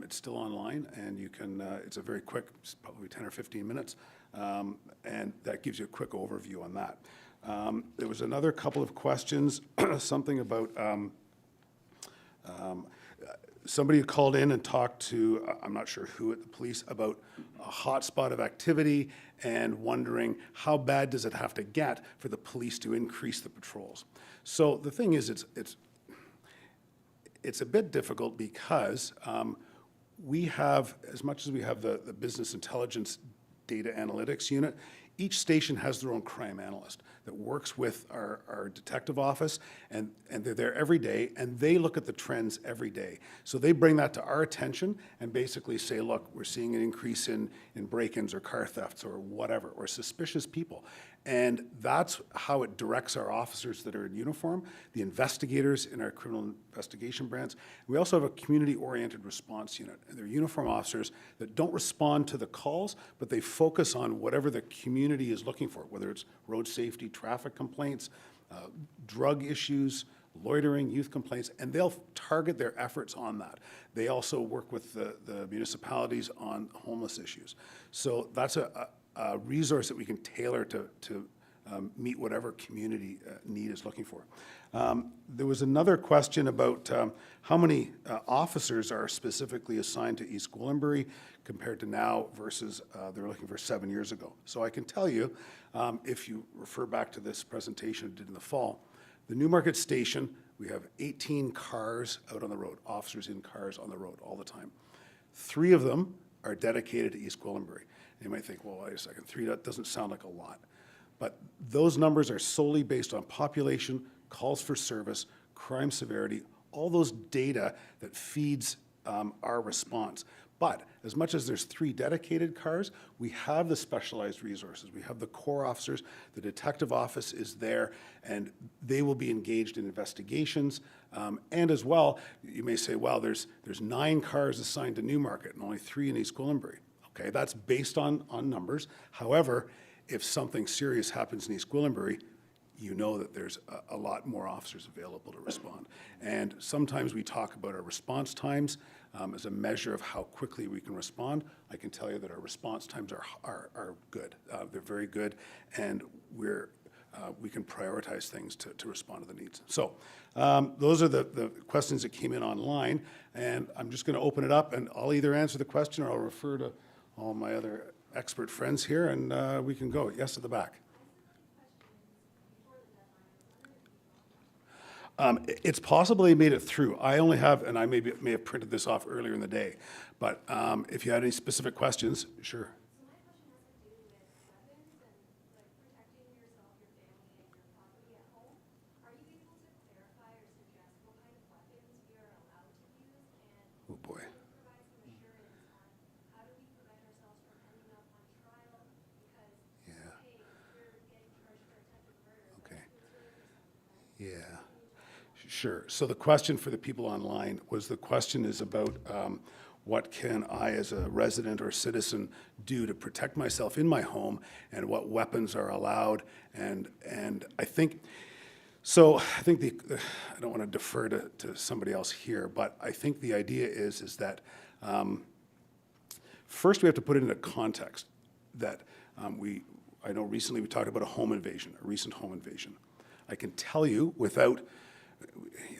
It's still online, and you can, it's a very quick, probably 10 or 15 minutes, and that gives you a quick overview on that. There was another couple of questions, something about somebody who called in and talked to, I'm not sure who at the police, about a hotspot of activity and wondering how bad does it have to get for the police to increase the patrols. So the thing is, it's a bit difficult because we have, as much as we have the business intelligence data analytics unit, each station has their own crime analyst that works with our detective office, and they're there every day, and they look at the trends every day. So they bring that to our attention and basically say, look, we're seeing an increase in break-ins or car thefts or whatever, or suspicious people. And that's how it directs our officers that are in uniform, the investigators in our criminal investigation branch. We also have a community-oriented response unit, and they're uniform officers that don't respond to the calls, but they focus on whatever the community is looking for, whether it's road safety, traffic complaints, drug issues, loitering, youth complaints, and they'll target their efforts on that. They also work with the municipalities on homeless issues. So that's a resource that we can tailor to meet whatever community need is looking for. There was another question about how many officers are specifically assigned to East Gwillimbury compared to now versus they were looking for 7 years ago. So I can tell you, if you refer back to this presentation I did in the fall, the Newmarket station, we have 18 cars out on the road, officers in cars on the road all the time. 3 of them are dedicated to East Gwillimbury. You might think, well, wait a second, 3, that doesn't sound like a lot. But those numbers are solely based on population, calls for service, crime severity, all those data that feeds our response. But as much as there's 3 dedicated cars, we have the specialized resources. We have the core officers, the detective office is there, and they will be engaged in investigations. And as well, you may say, well, there's 9 cars assigned to Newmarket and only 3 in East Gwillimbury. Okay, that's based on numbers. However, if something serious happens in East Gwillimbury, you know that there's a lot more officers available to respond. And sometimes we talk about our response times as a measure of how quickly we can respond. I can tell you that our response times are good. They're very good, and we can prioritize things to respond to the needs. So those are the questions that came in online, and I'm just going to open it up, and I'll either answer the question or I'll refer to all my other expert friends here, and we can go. Yes, at the back. It's possible they made it through. I only have, and I may have printed this off earlier in the day, but if you had any specific questions, sure. Oh boy. Yeah, sure. So the question for the people online was, the question is about what can I as a resident or citizen do to protect myself in my home, and what weapons are allowed. And I think, so I think I don't want to defer to somebody else here, but I think the idea is that first we have to put it into context that I know recently we talked about a home invasion, a recent home invasion. I can tell you without,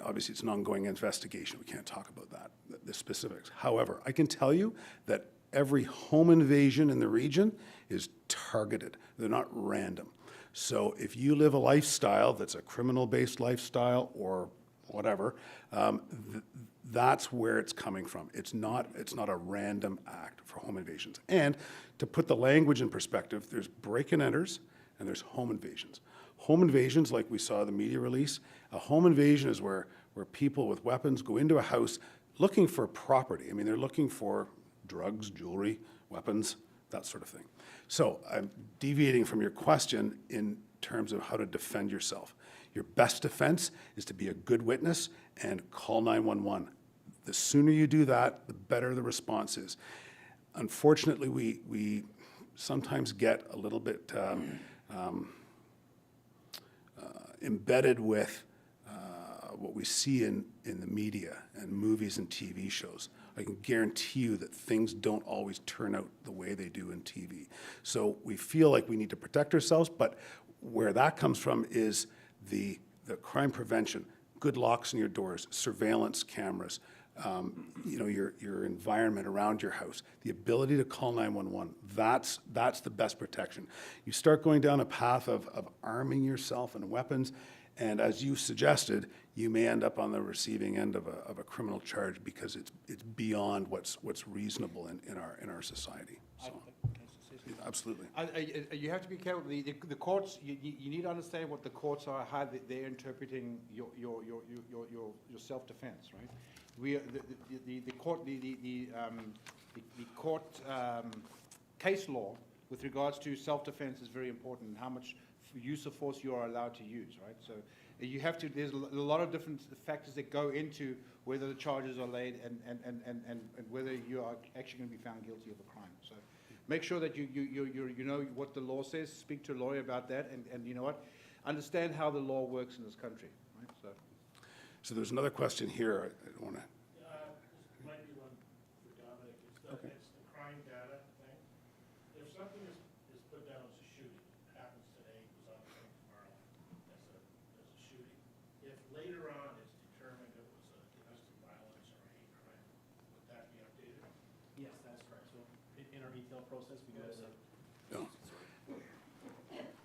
obviously it's an ongoing investigation, we can't talk about that, the specifics. However, I can tell you that every home invasion in the region is targeted. They're not random. So if you live a lifestyle that's a criminal-based lifestyle or whatever, that's where it's coming from. It's not a random act for home invasions. And to put the language in perspective, there's break-and-enters and there's home invasions. Home invasions, like we saw the media release, a home invasion is where where people with weapons go into a house looking for property. I mean, they're looking for drugs, jewelry, weapons, that sort of thing. So I'm deviating from your question in terms of how to defend yourself. Your best defense is to be a good witness and call 911. The sooner you do that, the better the response is. Unfortunately, we sometimes get a little bit embedded with what we see in the media and movies and TV shows. I can guarantee you that things don't always turn out the way they do in TV. So we feel like we need to protect ourselves, but where that comes from is the crime prevention, good locks in your doors, surveillance cameras, your environment around your house, the ability to call 911, that's the best protection. You start going down a path of arming yourself in weapons, and as you suggested, you may end up on the receiving end of a criminal charge because it's beyond what's reasonable in our society. So, absolutely. You have to be careful. The courts, you need to understand what the courts are, how they're interpreting your self-defense, right? The court case law with regards to self-defense is very important, and how much use of force you are allowed to use, right? So you have to, there's a lot of different factors that go into whether the charges are laid and whether you are actually going to be found guilty of a crime. So make sure that you know what the law says, speak to a lawyer about that, and you know what, understand how the law works in this country, right? So there's another question here. I don't want to. This might be one for Dominic. It's the crime data thing. If something is put down as a shooting, it happens today, goes on tomorrow as a shooting. If later on it's determined it was a domestic violence or a hate crime, would that be updated? Yes, that's correct. So in our ETL process, we do have No.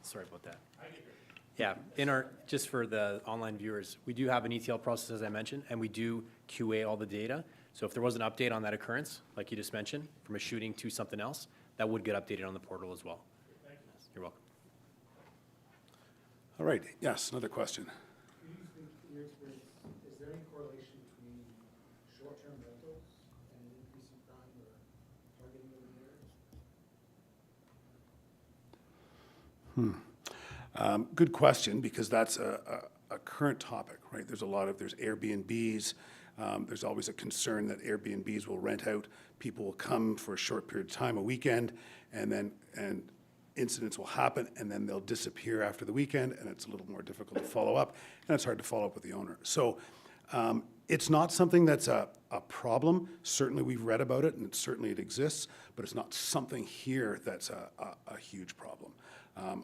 Sorry about that. I get it. Yeah, just for the online viewers, we do have an ETL process, as I mentioned, and we do QA all the data. So if there was an update on that occurrence, like you just mentioned, from a shooting to something else, that would get updated on the portal as well. Thank you. You're welcome. All right. Yes, another question. In your experience, is there any correlation between short-term rentals and an increase in crime or targeting of the areas? Good question, because that's a current topic, right? There's Airbnbs. There's always a concern that Airbnbs will rent out. People will come for a short period of time, a weekend, and incidents will happen, and then they'll disappear after the weekend, and it's a little more difficult to follow up, and it's hard to follow up with the owner. So it's not something that's a problem. Certainly we've read about it, and certainly it exists, but it's not something here that's a huge problem.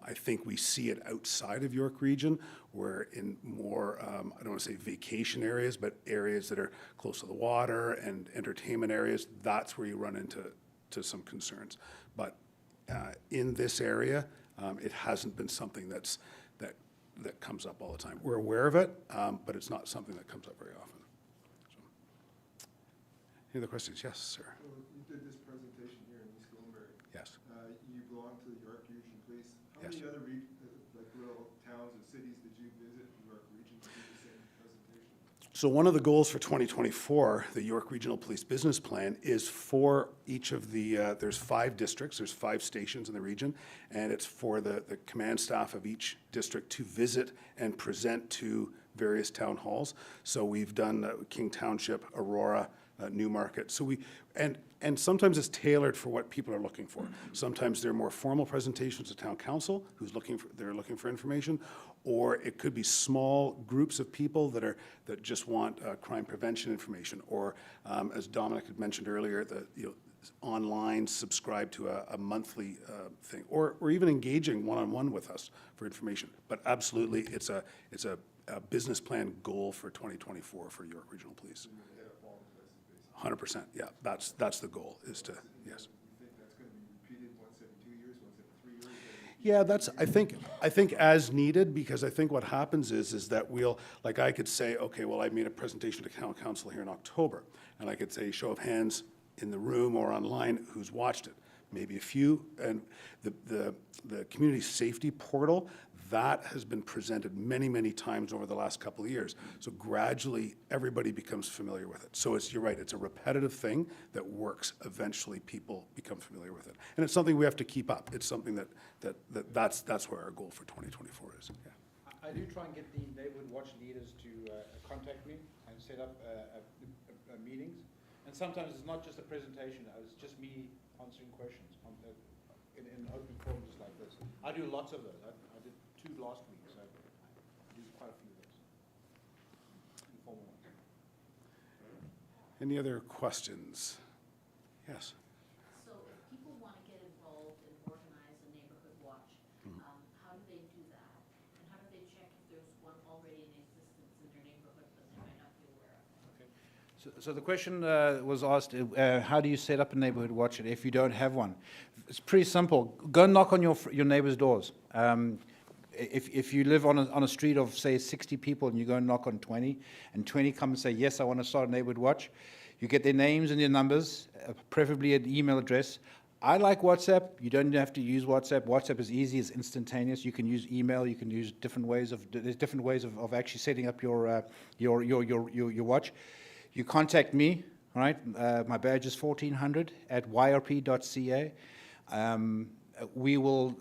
I think we see it outside of York Region, where in more, I don't want to say vacation areas, but areas that are close to the water and entertainment areas, that's where you run into some concerns. But in this area, it hasn't been something that comes up all the time. We're aware of it, but it's not something that comes up very often. So, any other questions? Yes, sir. Well, you did this presentation here in East Gilmbury. Yes. You belong to the York Region Police. How Yes. many other like little towns or cities did you visit in York Region to do the same presentation? So one of the goals for 2024, the York Regional Police Business Plan, is for each of the, there's 5 districts, there's 5 stations in the region, and it's for the command staff of each district to visit and present to various town halls. So we've done King Township, Aurora, Newmarket. So and sometimes it's tailored for what people are looking for. Sometimes they're more formal presentations to town council they're looking for information, or it could be small groups of people that just want crime prevention information, or as Dominic had mentioned earlier, online subscribe to a monthly thing, or even engaging one-on-one with us for information. But absolutely, it's a business plan goal for 2024 for York Regional Police. 100%, yeah, that's the goal, is to, yes. You think that's going to be repeated once every 2 years, once every 3 years? Yeah, that's, I think as needed, because I think what happens is that like I could say, okay, well, I made a presentation to town council here in October, and I could say, show of hands in the room or online, who's watched it? Maybe a few, and the community safety portal, That has been presented many, many times over the last couple of years. So gradually, everybody becomes familiar with it. So you're right, it's a repetitive thing that works. Eventually, people become familiar with it. And it's something we have to keep up. It's something that's where our goal for 2024 is. Yeah. I do try and get the neighborhood watch leaders to contact me and set up meetings. And sometimes it's not just a presentation, it's just me answering questions in open forums like this. I do lots of those. I did 2 last week, so I do quite a few of those. Informal ones. Any other questions? Yes. So if people want to get involved and organize a neighborhood watch, how do they do that? And how do they check if there's one already in existence in their neighborhood that they might not be aware of? So the question was asked, how do you set up a neighborhood watch if you don't have one? It's pretty simple. Go knock on your neighbor's doors. If you live on a street of, say, 60 people and you go and knock on 20, and 20 come and say, yes, I want to start a neighborhood watch, you get their names and their numbers, preferably an email address. I like WhatsApp. You don't have to use WhatsApp. WhatsApp is easy, it's instantaneous. You can use email. You can use there's different ways of actually setting up your watch. You contact me, all right? My badge is 1400 at yrp.ca. We will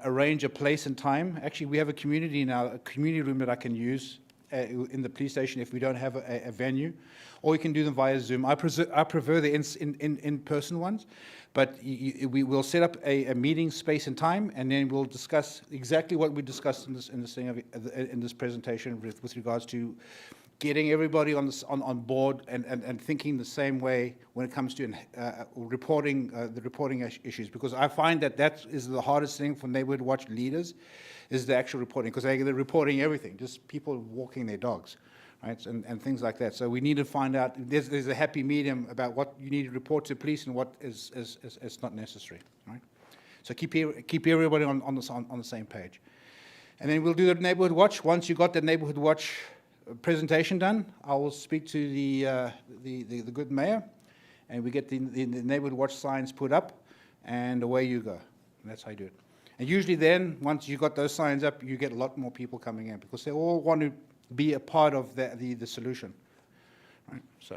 arrange a place and time. Actually, we have a community now, a community room that I can use in the police station if we don't have a venue, or we can do them via Zoom. I prefer the in-person ones, but we will set up a meeting space and time, and then we'll discuss exactly what we discussed in this presentation with regards to getting everybody on board and thinking the same way when it comes to reporting the reporting issues, because I find that is the hardest thing for neighborhood watch leaders, is the actual reporting, because they're reporting everything, just people walking their dogs, right, and things like that. So we need to find out, there's a happy medium about what you need to report to police and what is not necessary, right? So keep everybody on the same page. And then we'll do the neighborhood watch. Once you got the neighborhood watch presentation done, I will speak to the good mayor, and we get the neighborhood watch signs put up, and away you go. And that's how you do it. And usually then, once you got those signs up, you get a lot more people coming in, because they all want to be a part of the solution. Right? So.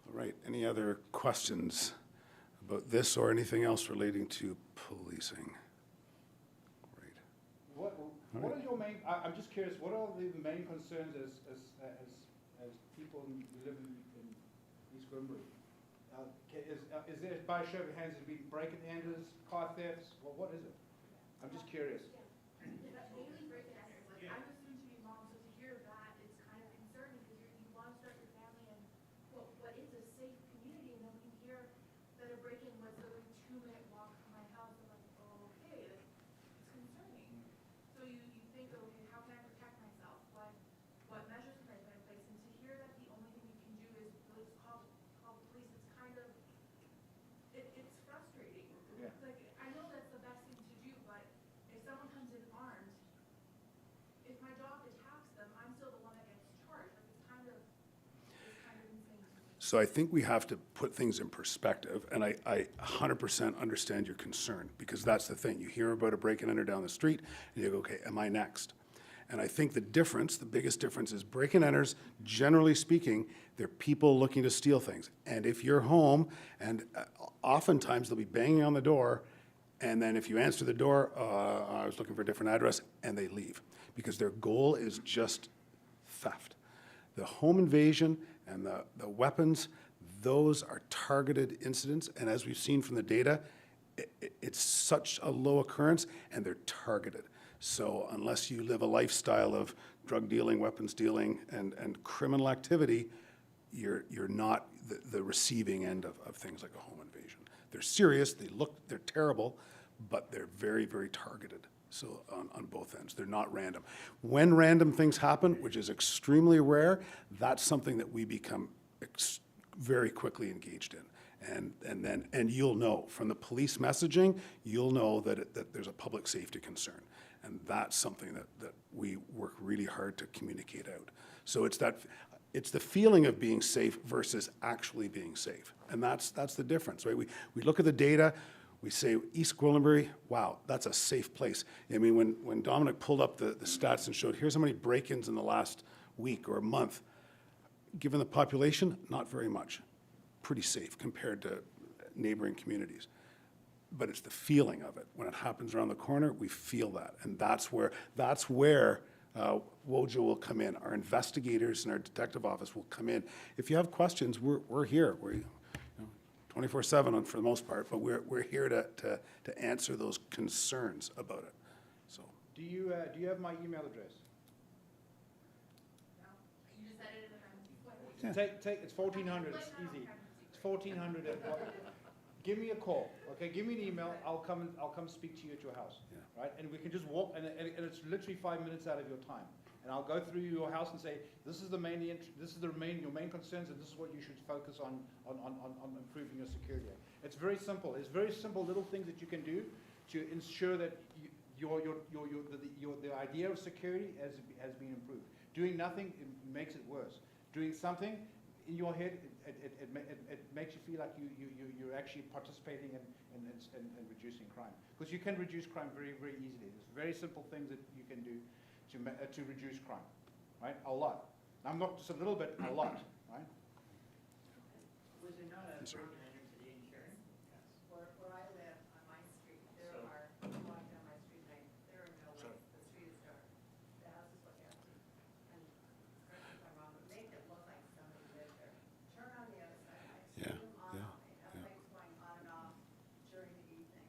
All right, any other questions about this or anything else relating to policing? Great. What are your main? I'm just curious. What are the main concerns as people who live in East Grimbury? Is there, by a show of hands, has been break-and-enters, car thefts? What is it? I'm just curious. Mainly break-and-enters. Like, I'm a soon-to-be mom, so to hear that, it's kind of concerning, because you want to start your family in what is a safe community, and then when you hear that a break-in was literally a 2-minute walk from my house, I'm like, oh, okay, it's concerning. So you think, okay, how can I protect myself? What measures can I put in place? And to hear that the only thing you can do is really just call the police, it's kind of, it's frustrating. Yeah. Like, I know that's the best thing to do, but if someone comes in armed, if my dog attacks them, I'm still the one that gets charged. Like, it's kind of insane to me. So I think we have to put things in perspective, and I 100% understand your concern, because that's the thing. You hear about a break-and-enter down the street, and you go, okay, am I next? And I think the biggest difference is break-and-enters, generally speaking, they're people looking to steal things. And if you're home, and oftentimes they'll be banging on the door, and then if you answer the door, I was looking for a different address, and they leave, because their goal is just theft. The home invasion and the weapons, those are targeted incidents, and as we've seen from the data, it's such a low occurrence, and they're targeted. So unless you live a lifestyle of drug dealing, weapons dealing, and criminal activity, you're not the receiving end of things like a home invasion. They're serious, they're terrible, but they're very, very targeted. So on both ends, they're not random. When random things happen, which is extremely rare, that's something that we become very quickly engaged in. And you'll know from the police messaging, you'll know that there's a public safety concern. And that's something that we work really hard to communicate out. So it's the feeling of being safe versus actually being safe. And that's the difference, right? We look at the data, We say East Gwillimbury, wow, that's a safe place. I mean, when Dominic pulled up the stats and showed, here's how many break-ins in the last week or a month, given the population, not very much. Pretty safe compared to neighboring communities. But it's the feeling of it. When it happens around the corner, we feel that. And that's where Wojo will come in. Our investigators and our detective office will come in. If you have questions, we're here. We're 24/7 for the most part, but we're here to answer those concerns about it. So Do you have my email address? No, you just said it in the. It's 1400, it's easy. It's 1400 give me a call, okay? Give me an email, I'll come speak to you at your house, right? And we can just walk, and it's literally 5 minutes out of your time. And I'll go through your house and say, this is your main concerns, and this is what you should focus on improving your security. It's very simple. It's very simple little things that you can do to ensure that the idea of security has been improved. Doing nothing, it makes it worse. Doing something in your head, it makes you feel like you're actually participating in reducing crime. Because you can reduce crime very, very easily. There's very simple things that you can do to reduce crime, right? A lot. I'm not just a little bit, a lot, right? Was there not a broken enter today in Sharon? Where I live, on my street, there are, walking down my street, there are no lights, the street is dark. The houses look empty. And correct me if I'm wrong, but make it look like somebody lived there. Turn on the other side, I see them on, they have lights going on and off during the evening.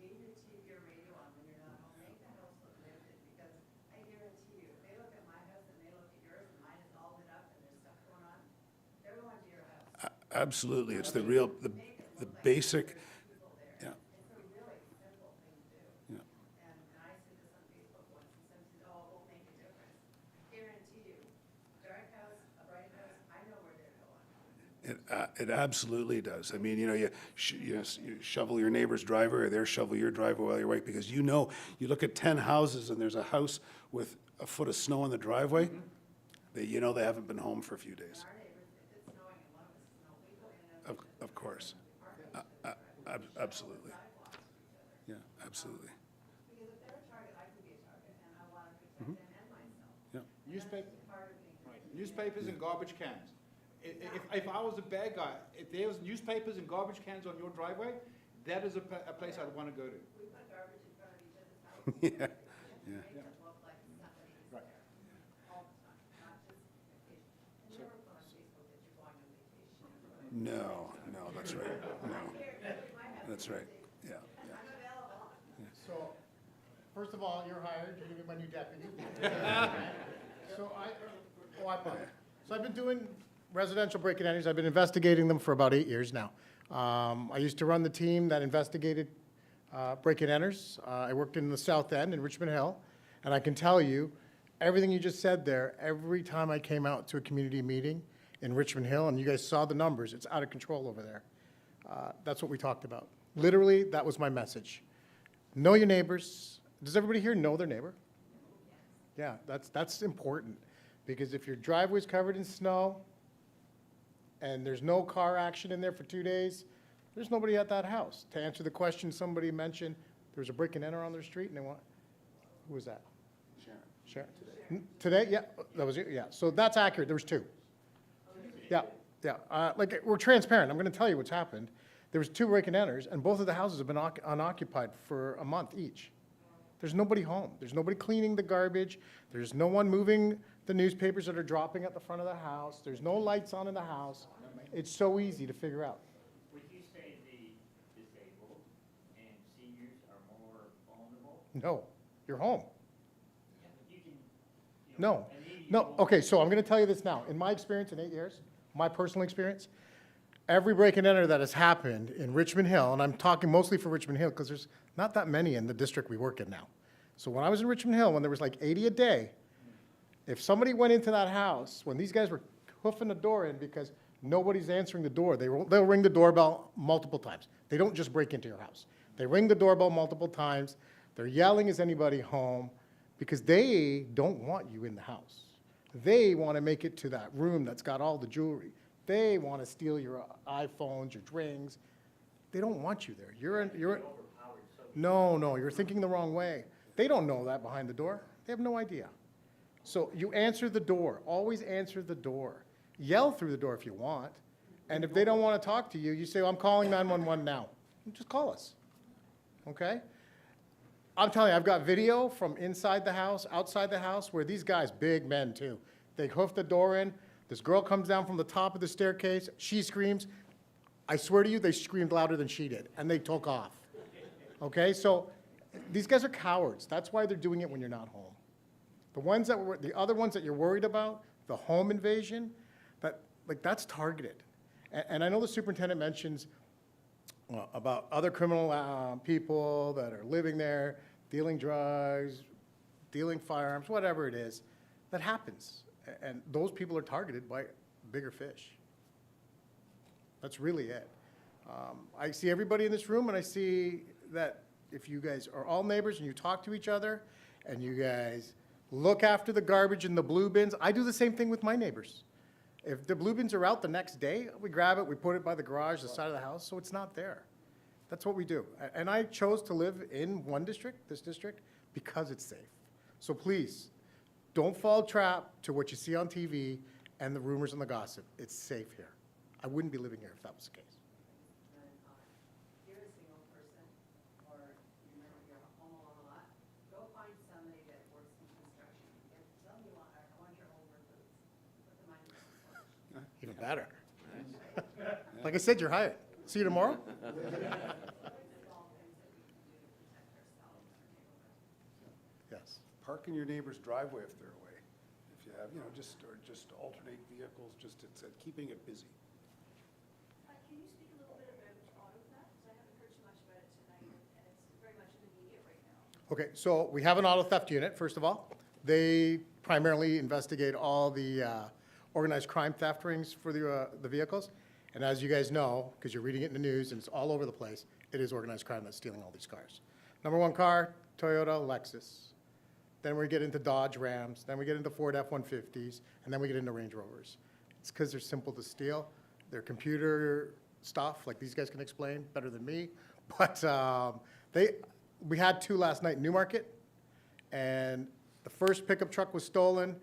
Leave your TV or radio on when you're not home, make the house look lifted, because I guarantee you, if they look at my house and they look at yours, and mine is all lit up and there's stuff going on, they're going to your house. absolutely, it's the basic, yeah. It's a really simple thing to do. Yeah. And I see this on Facebook once, and somebody said, oh, it won't make a difference. Guarantee you, dark house, a bright house, I know where they're going. It absolutely does. I mean, you shovel your neighbor's driveway, or they shovel your driveway while you're awake, because you look at 10 houses and there's a house with a foot of snow in the driveway, they haven't been home for a few days. Our neighbors, if it's snowing and one of us is snow, we go in and Of course. Absolutely. Yeah, absolutely. because if they're a target, I could be a target, and I want to protect them and myself. Yeah. Part of being. Newspapers and garbage cans. If I was a bad guy, if there was newspapers and garbage cans on your driveway, that is a place I'd want to go to. We put garbage in front of each other's houses. Yeah. Make it look like somebody is Right. there all the time, not just vacation. And never put on Facebook that you're going on vacation. No, that's right. No, that's right. Yeah. I'm available. So, first of all, you're hired, you're gonna be my new deputy. So So I've been doing residential break-in entries, I've been investigating them for about 8 years now. I used to run the team that investigated break-in enters. I worked in the South End in Richmond Hill, and I can tell you, everything you just said there, every time I came out to a community meeting in Richmond Hill, and you guys saw the numbers, it's out of control over there. That's what we talked about. Literally, that was my message. Know your neighbors. Does everybody here know their neighbor? Yeah, that's important, because if your driveway's covered in snow and there's no car action in there for 2 days, there's nobody at that house. To answer the question somebody mentioned, there was a break and enter on their street, and who was that? Sharon. Today? Yeah, that was you, yeah. So that's accurate, there was 2. Yeah. Like, we're transparent, I'm gonna tell you what's happened. There was 2 break and enters, and both of the houses have been unoccupied for a month each. There's nobody home. There's nobody cleaning the garbage. There's no one moving the newspapers that are dropping at the front of the house. There's no lights on in the house. It's so easy to figure out. Would you say the disabled and seniors are more vulnerable? No, you're home. You can, No, an 80-year-old no, okay, so I'm gonna tell you this now. In my experience in 8 years, my personal experience, every break and enter that has happened in Richmond Hill, and I'm talking mostly for Richmond Hill, because there's not that many in the district we work in now. So when I was in Richmond Hill, when there was like 80 a day, if somebody went into that house, when these guys were hoofing the door in because nobody's answering the door, they'll ring the doorbell multiple times. They don't just break into your house. They ring the doorbell multiple times. They're yelling, is anybody home? Because they don't want you in the house. They want to make it to that room that's got all the jewelry. They want to steal your iPhones, your rings. They don't want you there. No, you're thinking the wrong way. They don't know that behind the door. They have no idea. So you answer the door. Always answer the door. Yell through the door if you want. And if they don't want to talk to you, you say, well, I'm calling 911 now. Just call us. Okay? I'm telling you, I've got video from inside the house, outside the house, where these guys, big men too, they hoof the door in. This girl comes down from the top of the staircase. She screams. I swear to you, they screamed louder than she did, and they took off. Okay? So these guys are cowards. That's why they're doing it when you're not home. The other ones that you're worried about, the home invasion, that's targeted. And I know the superintendent mentions about other criminal people that are living there, dealing drugs, dealing firearms, whatever it is. That happens. And those people are targeted by bigger fish. That's really it. I see everybody in this room, and I see that if you guys are all neighbors and you talk to each other, and you guys look after the garbage in the blue bins. I do the same thing with my neighbors. If the blue bins are out the next day, we grab it, we put it by the garage, the side of the house, so it's not there. That's what we do. And I chose to live in one district, this district, because it's safe. So please, don't fall trap to what you see on TV and the rumors and the gossip. It's safe here. I wouldn't be living here if that was the case. You're a single person, or you're home alone a lot, go find somebody that works in construction, and tell them I want your old work boots, put them on your porch. Even better. Like I said, you're hired. See you tomorrow? Yes. Park in your neighbor's driveway if they're away. If you have, just alternate vehicles, it's keeping it busy. Can you speak a little bit about auto theft? 'Cause I haven't heard too much about it tonight, and it's very much in the media right now. Okay, so we have an auto theft unit, first of all. They primarily investigate all the organized crime theft rings for the vehicles. And as you guys know, because you're reading it in the news and it's all over the place, it is organized crime that's stealing all these cars. Number one car, Toyota, Lexus. Then we get into Dodge Rams. Then we get into Ford F-150s. And then we get into Range Rovers. It's because they're simple to steal. They're computer stuff, like these guys can explain better than me. But we had two last night in Newmarket. And the first pickup truck was stolen.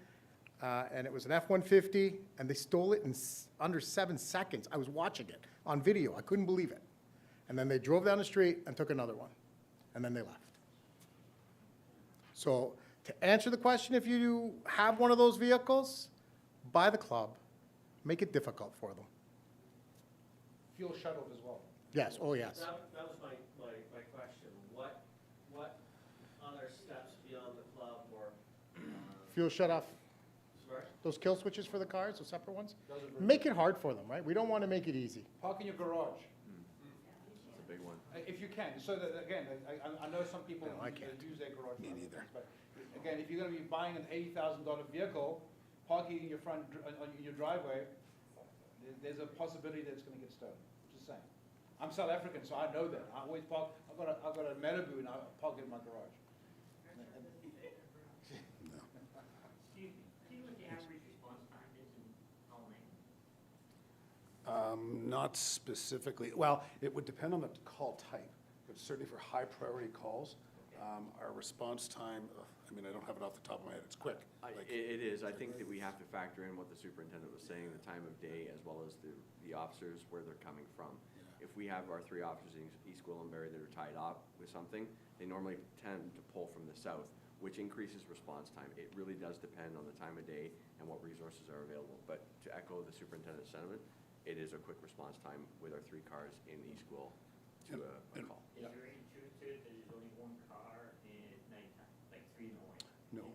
And it was an F-150, and they stole it in under 7 seconds. I was watching it on video. I couldn't believe it. And then they drove down the street and took another one, and then they left. So to answer the question, if you have one of those vehicles, buy the club. Make it difficult for them. Fuel shutoff as well. Yes, oh yes. That was my question. What other steps beyond the club or? Fuel shut-off. Sorry? Those kill switches for the cars, those separate ones. Make it hard for them, right? We don't want to make it easy. Park in your garage. That's a big one. If you can, so that, again, I know some people No, I can't. use their garage. Me for other neither. things, But again, if you're gonna be buying an $80,000 vehicle, parking in your in your driveway, there's a possibility that it's gonna get stolen, just saying. I'm South African, so I know that. I always park, I've got a Malibu and I park it in my garage. Steve, do you know what the average response time is in Howling? Not specifically. Well, it would depend on the call type, but certainly for high priority calls, our response time, I don't have it off the top of my head, it's quick. It is. I think that we have to factor in what the superintendent was saying, the time of day, as well as the officers, where they're coming from. If we have our 3 officers in East Gwillimbury that are tied up with something, they normally tend to pull from the south, which increases response time. It really does depend on the time of day and what resources are available. But to echo the superintendent's sentiment, it is a quick response time with our 3 cars in East Gwil to a call. Is there any truth to it that there's only one car at nighttime, like 3 in the morning? No.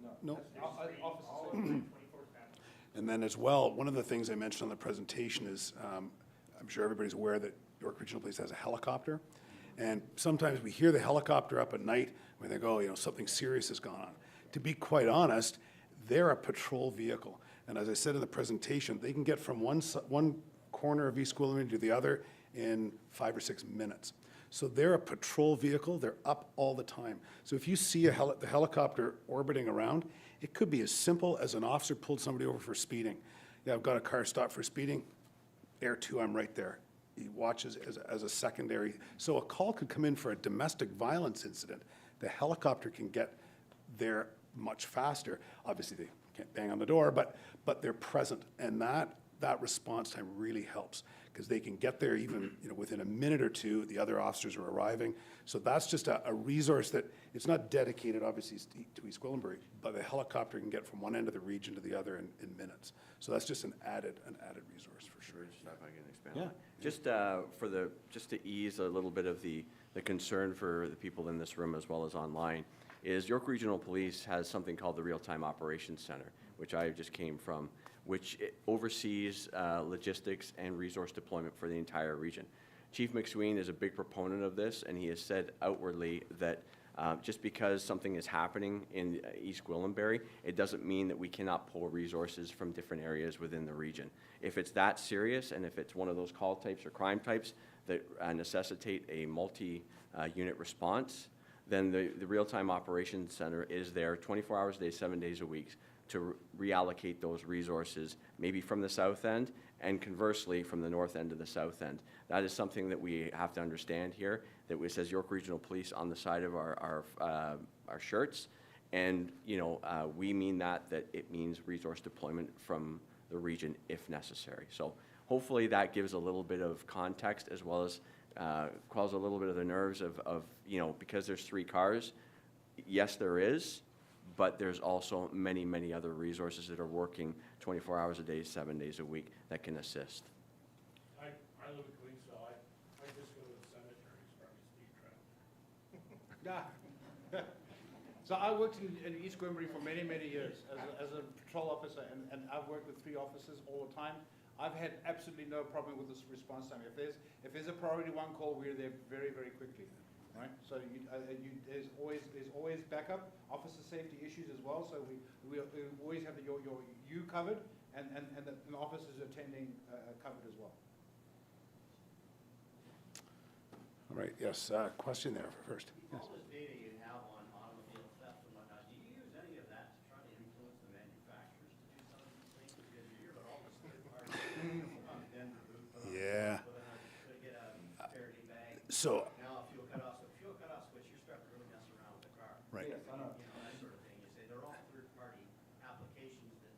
No. No. Officers All say- of them, 24/7. And then as well, one of the things I mentioned on the presentation is, I'm sure everybody's aware that York Regional Police has a helicopter. And sometimes we hear the helicopter up at night, we think, oh, something serious has gone on. To be quite honest, they're a patrol vehicle. And as I said in the presentation, they can get from one corner of East Gwillimbury to the other in 5 or 6 minutes. So they're a patrol vehicle, they're up all the time. So if you see the helicopter orbiting around, it could be as simple as an officer pulled somebody over for speeding. Yeah, I've got a car stopped for speeding, Air 2, I'm right there. he watches as a secondary. So a call could come in for a domestic violence incident. The helicopter can get there much faster. Obviously, they can't bang on the door, but they're present, and that response time really helps because they can get there even within a minute or two. The other officers are arriving, so that's just a resource that it's not dedicated, obviously, to East Gwillimbury, but the helicopter can get from one end of the region to the other in minutes. So that's just an added resource for sure. If I can expand Yeah. on that. Just to ease a little bit of the concern for the people in this room as well as online, is York Regional Police has something called the Real-Time Operations Center, which I just came from, which oversees logistics and resource deployment for the entire region. Chief McSween is a big proponent of this, and he has said outwardly that just because something is happening in East Gwillimbury, it doesn't mean that we cannot pull resources from different areas within the region. If it's that serious, and if it's one of those call types or crime types that necessitate a multi-unit response, then the Real-Time Operations Center is there 24 hours a day, 7 days a week to reallocate those resources, maybe from the south end and conversely from the north end to the south end. That is something that we have to understand here, that it says York Regional Police on the side of our shirts, and we mean that it means resource deployment from the region if necessary. So hopefully that gives a little bit of context as well as quells a little bit of the nerves of because there's 3 cars, yes there is, but there's also many, many other resources that are working 24 hours a day, 7 days a week that can assist. I live in Queensville, I just go to the cemetery, it's probably speed trap. Yeah. So I worked in East Gwillimbury for many, many years as a patrol officer, and I've worked with 3 officers all the time. I've had absolutely no problem with this response time. If there's a priority 1 call, we're there very, very quickly, right? So there's always backup, officer safety issues as well. So we always have you covered, and the officers attending covered as well. All right, yes, question there first. Yes. All this data you have on automobile theft and whatnot, do you use any of that to try to influence the manufacturers to do some of these things? Because you hear about all this third party. Yeah. To get a Faraday bag. So, Now, fuel cutoff switch, you're starting to really mess around with the car. right. That sort of thing. You say they're all third party applications that,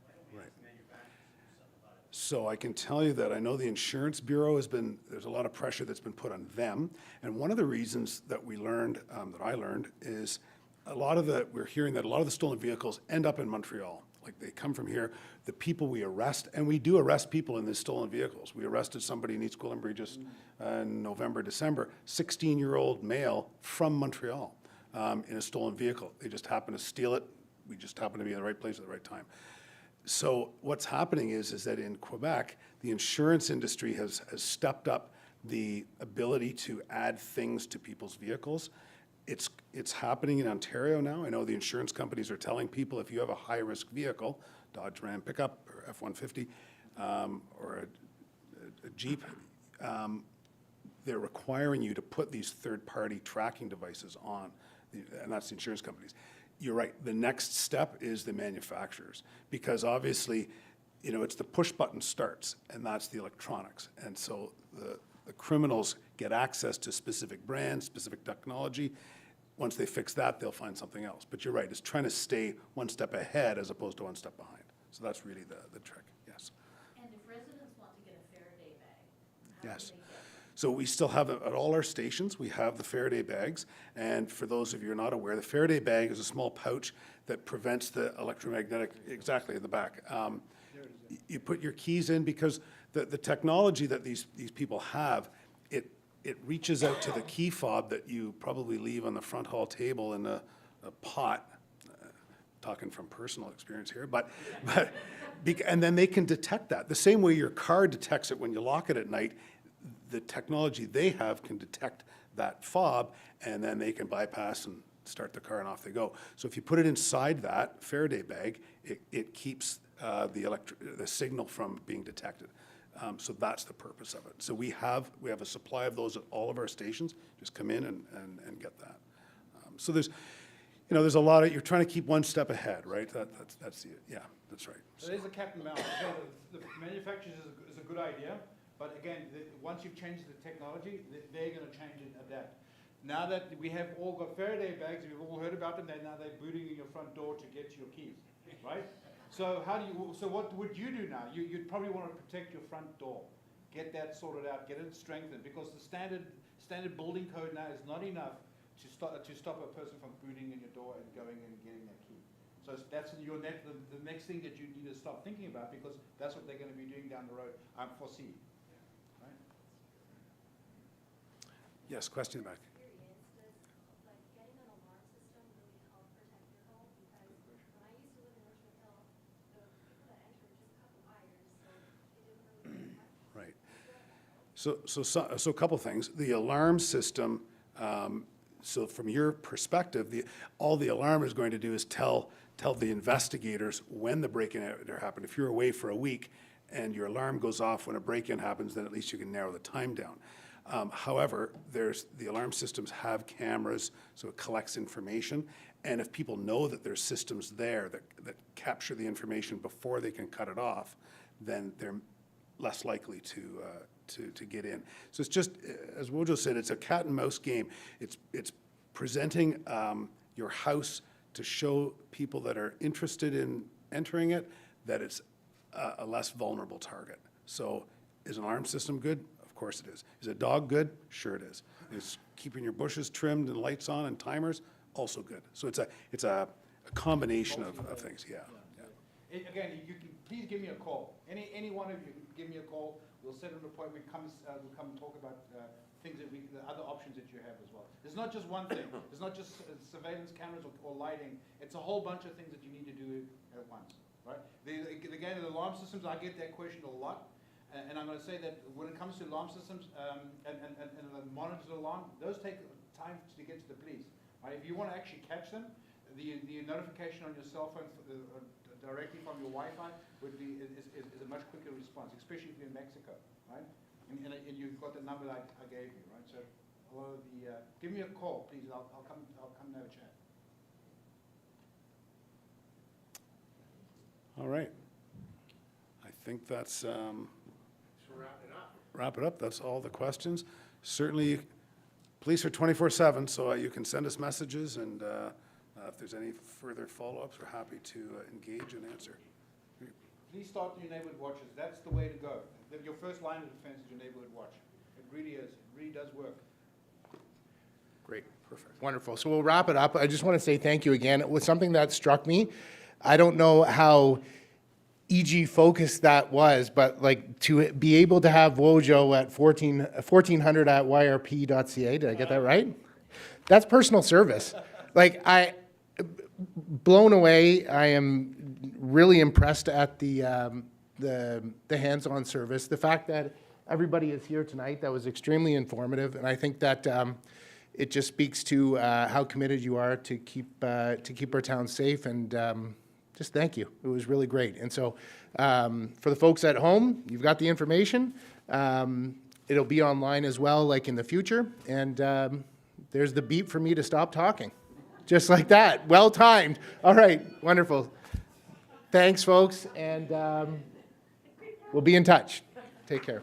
why don't we ask the manufacturers to do something about it? So I can tell you that I know the Insurance Bureau there's a lot of pressure that's been put on them. And one of the reasons that we learned, that I learned, is we're hearing that a lot of the stolen vehicles end up in Montreal. Like they come from here, the people we arrest, and we do arrest people in these stolen vehicles. We arrested somebody in East Gwillimbury just in November, December, 16-year-old male from Montreal in a stolen vehicle. They just happened to steal it. We just happened to be in the right place at the right time. So what's happening is that in Quebec, the insurance industry has stepped up the ability to add things to people's vehicles. It's happening in Ontario now. I know the insurance companies are telling people if you have a high-risk vehicle, Dodge Ram pickup or F-150 or a Jeep, they're requiring you to put these third-party tracking devices on, and that's the insurance companies. You're right. The next step is the manufacturers, because obviously, it's the push button starts, and that's the electronics. And so the criminals get access to specific brands, specific technology. Once they fix that, they'll find something else. But you're right. It's trying to stay 1 step ahead as opposed to 1 step behind. So that's really the trick. Yes. And if residents want to get a Faraday bag, how Yes. do they get them? So we still have, at all our stations, we have the Faraday bags. And for those of you who are not aware, the Faraday bag is a small pouch that prevents the electromagnetic, exactly at the back. You put your keys in because the technology that these people have, it reaches out to the key fob that you probably leave on the front hall table in a pot. Talking from personal experience here, and then they can detect that. The same way your car detects it when you lock it at night, the technology they have can detect that fob, and then they can bypass and start the car and off they go. So if you put it inside that Faraday bag, it keeps the signal from being detected. So that's the purpose of it. So we have a supply of those at all of our stations. Just come in and get that. So there's a lot of, you're trying to keep 1 step ahead, right? That's right. So there's a cat and mouse. Okay, the manufacturers is a good idea, But again, once you've changed the technology, they're going to change and adapt. Now that we have all got Faraday bags, we've all heard about them. Now they're booting in your front door to get your keys, right? So so what would you do now? You'd probably want to protect your front door, get that sorted out, get it strengthened, because the standard building code now is not enough to stop a person from booting in your door and going and getting a key. So that's the next thing that you need to start thinking about, because that's what they're going to be doing down the road. I foresee. Right? Yes, question back. Right. So a couple things. The alarm system, so from your perspective, all the alarm is going to do is tell the investigators when the break-in happened. If you're away for a week and your alarm goes off when a break-in happens, then at least you can narrow the time down. However, the alarm systems have cameras, so it collects information. And if people know that there's systems there that capture the information before they can cut it off, then they're less likely to get in. So it's just, as Wojo said, it's a cat and mouse game. It's presenting your house to show people that are interested in entering it that it's a less vulnerable target. So is an alarm system good? Of course it is. Is a dog good? Sure it is. Is keeping your bushes trimmed and lights on and timers? Also good. So it's a combination of things, yeah. Again, you can please give me a call. Any one of you, give me a call. We'll set an appointment. We'll come and talk about things the other options that you have as well. There's not just one thing. There's not just surveillance cameras or lighting. It's a whole bunch of things that you need to do at once, right? Again, the alarm systems, I get that question a lot. And I'm going to say that when it comes to alarm systems and the monitored alarm, those take time to get to the police. Right? If you want to actually catch them, the notification on your cell phone directly from your Wi-Fi is a much quicker response, especially if you're in Mexico, right? And you've got the number I gave you, right? So, give me a call, please. I'll come and have a chat. All right. I think that's wrap it up. That's all the questions. Certainly, police are 24/7, so you can send us messages, and if there's any further follow-ups, we're happy to engage and answer. Please start your neighborhood watches. That's the way to go. Your first line of defense is your neighborhood watch. It really is. It really does work. Great. Perfect. Wonderful. So we'll wrap it up. I just want to say thank you again. It was something that struck me. I don't know how EG focused that was, but like to be able to have Wojo at 1400 at yrp.ca, did I get that right? That's personal service. Like blown away. I am really impressed at the hands-on service. The fact that everybody is here tonight, that was extremely informative, and I think that it just speaks to how committed you are to keep our town safe, and just thank you. It was really great. And so for the folks at home, you've got the information. It'll be online as well, like in the future, and there's the beep for me to stop talking. Just like that. Well timed. All right. Wonderful. Thanks, folks, and we'll be in touch. Take care.